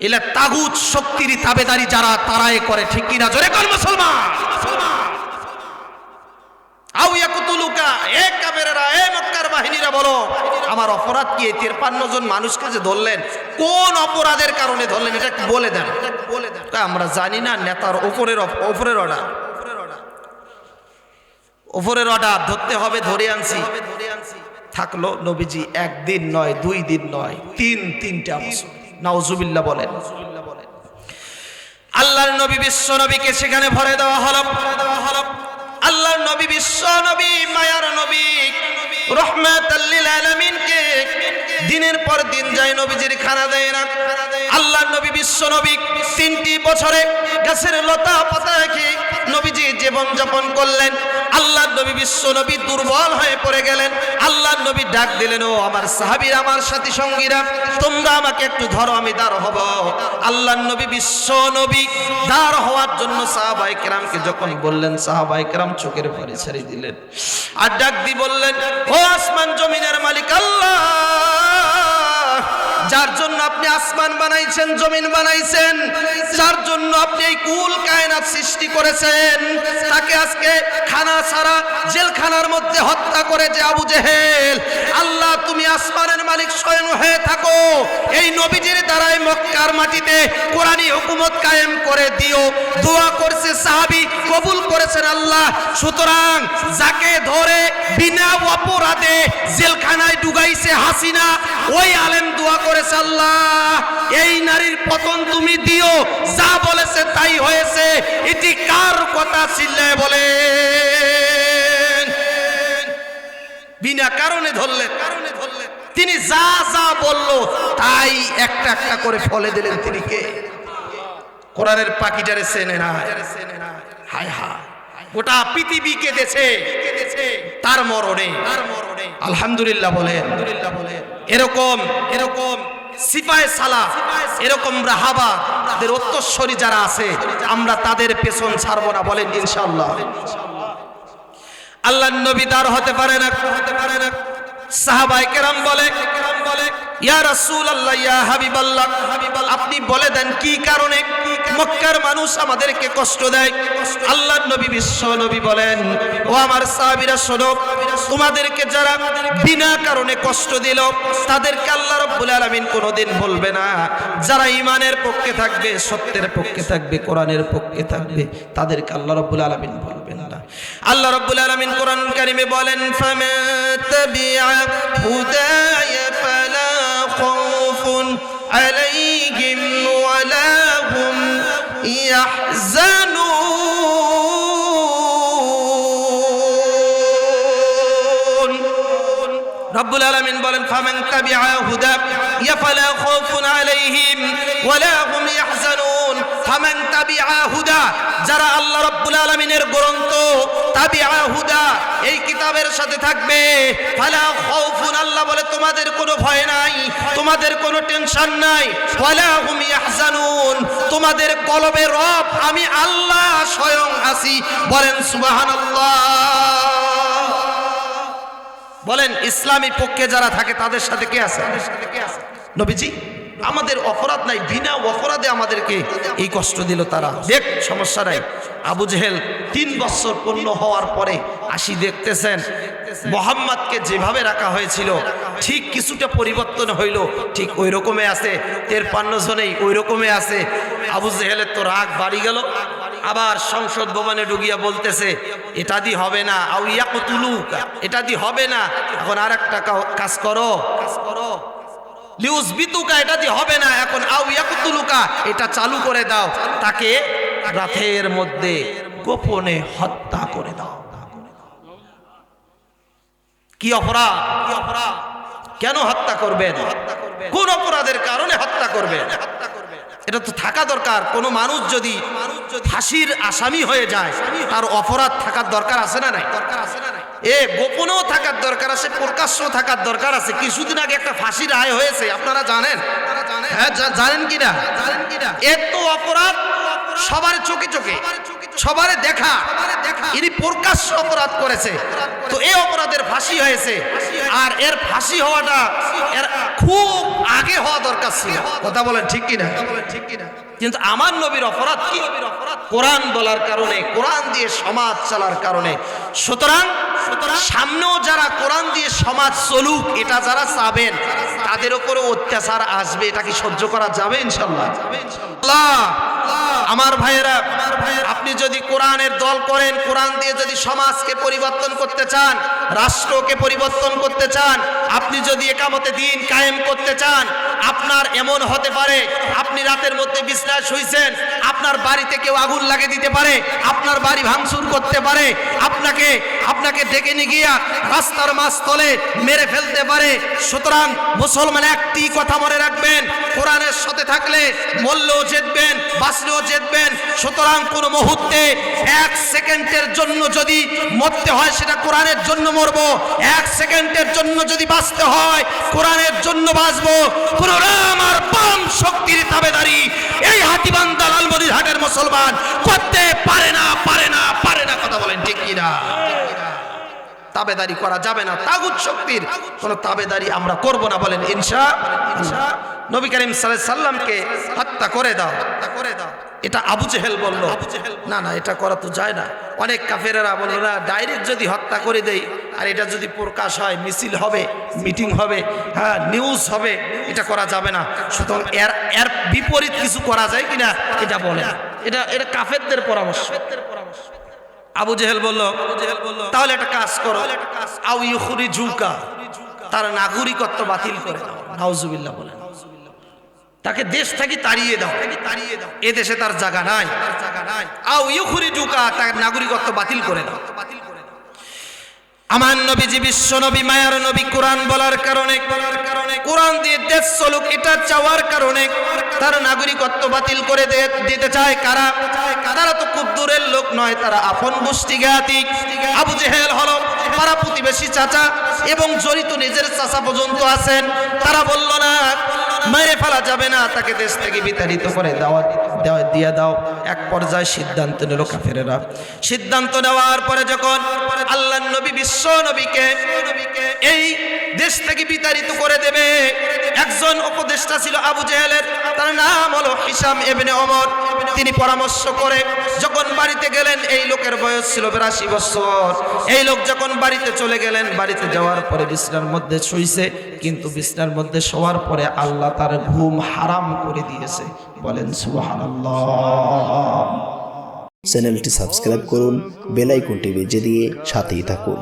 এলা তাগুত শক্তির তাবেদারি যারা, তারাই করে, ঠিক কিনা? জোরে কর মুসলমান। আও ইয়াকতুলুকা, এ কাফেররা, এ মক্কার বাহিনীরা বলো আমার অপরাধ কি? ৫৩ জন মানুষকে যে ধরলেন, কোন অপরাধের কারণে ধরলেন এটা বলে দেন। আমরা জানি না, নেতার উপরের অর্ডার ধরতে হবে, ধরে আনছি। থাকলো নবীজি একদিন নয়, 2 দিন নয়, তিনটা বছর। নাউজুবিল্লাহ বলেন। আল্লাহর নবী বিশ্ব নবীকে সেখানে ভরে দেওয়া হলো। আল্লাহর নবী বিশ্ব নবী মায়ার নবী রহমাতাল লিল আলামিনকে দিনের পর দিন যায় নবীজির খানা দেয় না। আল্লাহর নবী বিশ্ব নবী 3টি বছরে গাছের লতা পাতা রেখে নবীজি জীবন যাপন করলেন। আল্লাহর নবী বিশ্ব নবী দুর্বল হয়ে পড়ে গেলেন। আল্লাহর নবী ডাক দিলেন, ও আমার সাহাবীরা, আমার সাথী সঙ্গীরা, তোমরা আমাকে একটু ধরো, আমি দাঁড় হব। আল্লাহর নবী বিশ্ব নবী দাঁড় হওয়ার জন্য সাহাবায়ে কেরামকে যখন বললেন, সাহাবায়ে কেরাম চোখের পানি ছেড়ে দিলেন আর ডাক দিয়ে বললেন, ও আসমান জমিনের মালিক আল্লাহ, যার জন্য আপনি আসমান বানাইছেন, জমিন বানাইছেন, যার জন্য আপনি এই কুল কায়নাত সৃষ্টি করেছেন, তাকে আজকে খানা ছাড়া জেলখানার মধ্যে হত্যা করে যে আবু জেহেল, আল্লাহ তুমি আসমানের মালিক স্বয়ং হয়ে থাকো, এই নবীজির দ্বারাই মক্কার মাটিতে কোরআনী হুকুমত কায়েম করে দিও। দোয়া করছে সাহাবী, কবুল করেছেন আল্লাহ। সুতরাং যাকে ধরে বিনা অপরাধে জেলখানায় ডুবাইছে হাসিনা, ওই আলেম দোয়া করেছে, আল্লাহ এই নারীর পতন তুমি দিও, যা বলেছে তাই হয়েছে। এটি কার কথা চিল্লায় বলেন? বিনা কারণে ধরলেন। তিনি যা যা বলল তাই একটা একটা করে ফলে দিলেন। তিনি কে? কোরআনের পাখিটারে চেনে না। হায় হায়, গোটা পৃথিবী কেঁদেছে তার মরণে। আলহামদুলিল্লাহ বলেন। এরকম সিপাহে সালাহ, এরকম রাহাবাদের উত্তরসূরি যারা আছে, আমরা তাদের পেছন ছাড়বো না, বলেন ইনশাআল্লাহ। আল্লাহর নবী দাঁড় হতে পারে না। সাহাবায়ে কেরাম বলে, ইয়া রাসূলুল্লাহ, ইয়া হাবিবাল্লাহ, আপনি বলে দেন কি কারণে মক্কার মানুষ আমাদেরকে কষ্ট দেয়? আল্লাহর নবী বিশ্ব নবী বলেন, ও আমার সাহাবীরা শোনো, তোমাদেরকে যারা বিনা কারণে কষ্ট দিল তাদেরকে আল্লাহ রাব্বুল আলামিন কোনোদিন বলবে না। যারা ঈমানের পক্ষে থাকবে, সত্যের পক্ষে থাকবে, কোরআনের পক্ষে থাকবে, তাদেরকে আল্লাহ রাব্বুল আলামিন বলবেন না। আল্লাহ রাব্বুল আলামিন কোরআন কারীমে বলেন, ফামান তাবিআ হুদায়া ফালা খাউফুন আলাইহিম ওয়ালা হুম ইয়াহজানুন। রব্বুল আলামিন বলেন, ফামান তাবিআ হুদায়া ফালা খাউফুন আলাইহিম ওয়ালা হুম ইয়াহজানুন। ফামান তাবিআ হুদা, যারা আল্লাহ রাব্বুল আলামিনের গ্রন্থ তাবিআ হুদা, এই কিতাবের সাথে থাকবে, ফালা খাউফুন, আল্লাহ বলে তোমাদের কোনো ভয় নাই, তোমাদের কোনো টেনশন নাই, ওয়ালা হুম ইয়াহজানুন, তোমাদের কলবে রব আমি আল্লাহ স্বয়ং আছি, বলেন সুবহানাল্লাহ। বলেন ইসলামী পক্ষে যারা থাকে তাদের সাথে কে আছে? নবীজি, আমাদের অপরাধ নাই, বিনা অপরাধে আমাদেরকে এই কষ্ট দিল তারা। দেখ, সমস্যা নাই। আবু জেহেল 3 বছর পূর্ণ হওয়ার পরে আসি দেখতেছেন মুহাম্মদকে যেভাবে রাখা হয়েছিল ঠিক কিছুটা পরিবর্তন হইল, ঠিক ওই রকমে আছে। 53 জনেই ওই রকমে আছে। আবু জেহেলের তো রাগ বাড়ি গেল, আবার সংসদ ভবনে ঢুকিয়া বলতেছে, এটা দি হবে না, আউ ইয়াকতুলুকা, এটা দি হবে না, এখন আর একটা কাজ করো, লিউজবিতুকা, এটা দি হবে না, এখন আউ ইয়াকতুলুকা, এটা চালু করে দাও, তাকে রাতের মধ্যে গোপনে হত্যা করে দাও। কি অপরাধ? কেন হত্যা করবেন? কোন অপরাধের কারণে হত্যা করবেন? এটা তো থাকা দরকার। কোনো মানুষ যদি ফাঁসির আসামি হয়ে যায়, তার অপরাধ থাকার দরকার আছে না নাই? গোপনেও থাকার দরকার আছে, প্রকাশ্যও থাকার দরকার আছে। কিছুদিন আগে একটা ফাঁসির রায় হয়েছে, আপনারা জানেন? হ্যাঁ, জানেন কিনা? এত অপরাধ সবার চোখে চোখে, সবার দেখা, ইনি প্রকাশ্য অপরাধ করেছে, তো এই অপরাধের ফাঁসি হয়েছে। আর এর ফাঁসি হওয়াটা এর খুব আগে হওয়া দরকার ছিল। কথা বলেন ঠিক কিনা? কিন্তু আমার নবীর অপরাধ কি? কোরআন বলার কারণে, কোরআন দিয়ে সমাজ চলার কারণে। সুতরাং সামনেও যারা কোরআন দিয়ে সমাজ চলুক এটা যারা চাবেন, তাদের উপরে অত্যাচার আসবে, এটা কি সহ্য করা যাবে? ইনশাআল্লাহ। আমার ভাইয়েরা, আপনি যদি কোরআনের দল করেন, কোরআন দিয়ে যদি সমাজকে পরিবর্তন করতে চান, রাষ্ট্রকে পরিবর্তন করতে চান, আপনি যদি একামতে দিন কায়েম করতে চান, আপনার এমন হতে পারে আপনি রাতের মধ্যে বিছনায় শুইছেন, আপনার বাড়িতে কেউ আগুন লাগিয়ে দিতে পারে, আপনার বাড়ি ভাঙচুর করতে পারে, আপনাকে ডেকে নিয়ে গিয়া রাস্তার মাঝতলে মেরে ফেলতে পারে। সুতরাং মুসলমান একটি কথা মনে রাখবেন, কোরআনের সাথে থাকলে মরলেও জিতবেন, বাঁচলেও জিতবেন। সুতরাং কোন মুহূর্তে 1 সেকেন্ডের জন্য যদি মরতে হয় সেটা কোরআনের জন্য মরবো, 1 সেকেন্ডের জন্য যদি বাঁচতে হয় কোরআনের জন্য বাঁচবো। কোরআন আর পরম শক্তির তাবেদারি এই হাতীবান্ধা লালমনিরহাটের মুসলমান করতে পারে না, পারে না, পারে না। কথা বলেন ঠিক কিনা? তাবেদারি করা যাবে না, তাগুত শক্তির কোন তাবেদারি আমরা করব না, বলেন ইনশাআল্লাহ। নবী করিম সাল্লাল্লাহু আলাইহি সাল্লামকে হত্যা করে দাও, এটা আবু জেহেল বলল। না না, এটা করা তো যায় না। অনেক কাফেরেরা বলল না, ডাইরেক্ট যদি হত্যা করে দেই আর এটা যদি প্রকাশ হয়, মিছিল হবে, মিটিং হবে, হ্যাঁ নিউজ হবে, এটা করা যাবে না। সুতরাং এর বিপরীত কিছু করা যায় কিনা এটা বলে, এটা কাফেরদের পরামর্শ। আবু জেহেল বলল তাহলে একটা কাজ করো, আও ইউখরিজুকা, তার নাগরিকত্ব বাতিল করে দাও। নাউজুবিল্লাহ বলেন, তাকে দেশ থেকে তাড়িয়ে দাও, এ দেশে তার জায়গা নাই। আও ইউখরিজুকা, তার নাগরিকত্ব বাতিল করে দাও। আমার নবীজি বিশ্ব নবী, মায়ার নবী, কোরআন বলার কারণে, কোরআন দিয়ে দেশ চলুক এটা চাওয়ার কারণে তার নাগরিকত্ব বাতিল করে দিতে চায় কারা? তারা তো খুব দূরের লোক নয়, তারা আপন গোষ্ঠীঘাতী। আবু জেহেল হলো পাড়া প্রতিবেশী চাচা এবং জড়িত নিজের চাচা পর্যন্ত আছেন। তারা বলল না, মেরে ফেলা যাবে না, তাকে দেশ থেকে বিতাড়িত করে দিয়ে দাও। এক পর্যায়ে সিদ্ধান্ত নিল কাফেরেরা। সিদ্ধান্ত নেওয়ার পরে যখন আল্লাহর নবী বিশ্ব নবীকে এই দেশ থেকে বিতাড়িত করে দেবে, একজন উপদেষ্টা ছিল আবু জেহেলের, তার নাম হলো হিশাম ইবনে ওমর। তিনি পরামর্শ করে যখন বাড়িতে গেলেন, এই লোকের বয়স ছিল 82 বছর। এই লোক যখন বাড়িতে চলে গেলেন, বাড়িতে যাওয়ার পরে বিছনার মধ্যে শুইছে, কিন্তু বিছনার মধ্যে শোয়ার পরে আল্লাহ তার ঘুম হারাম করে দিয়েছে। বলেন সুবহানাল্লাহ। চ্যানেলটি সাবস্ক্রাইব করুন, বেল আইকনটি বেজে দিয়ে সাথেই থাকুন।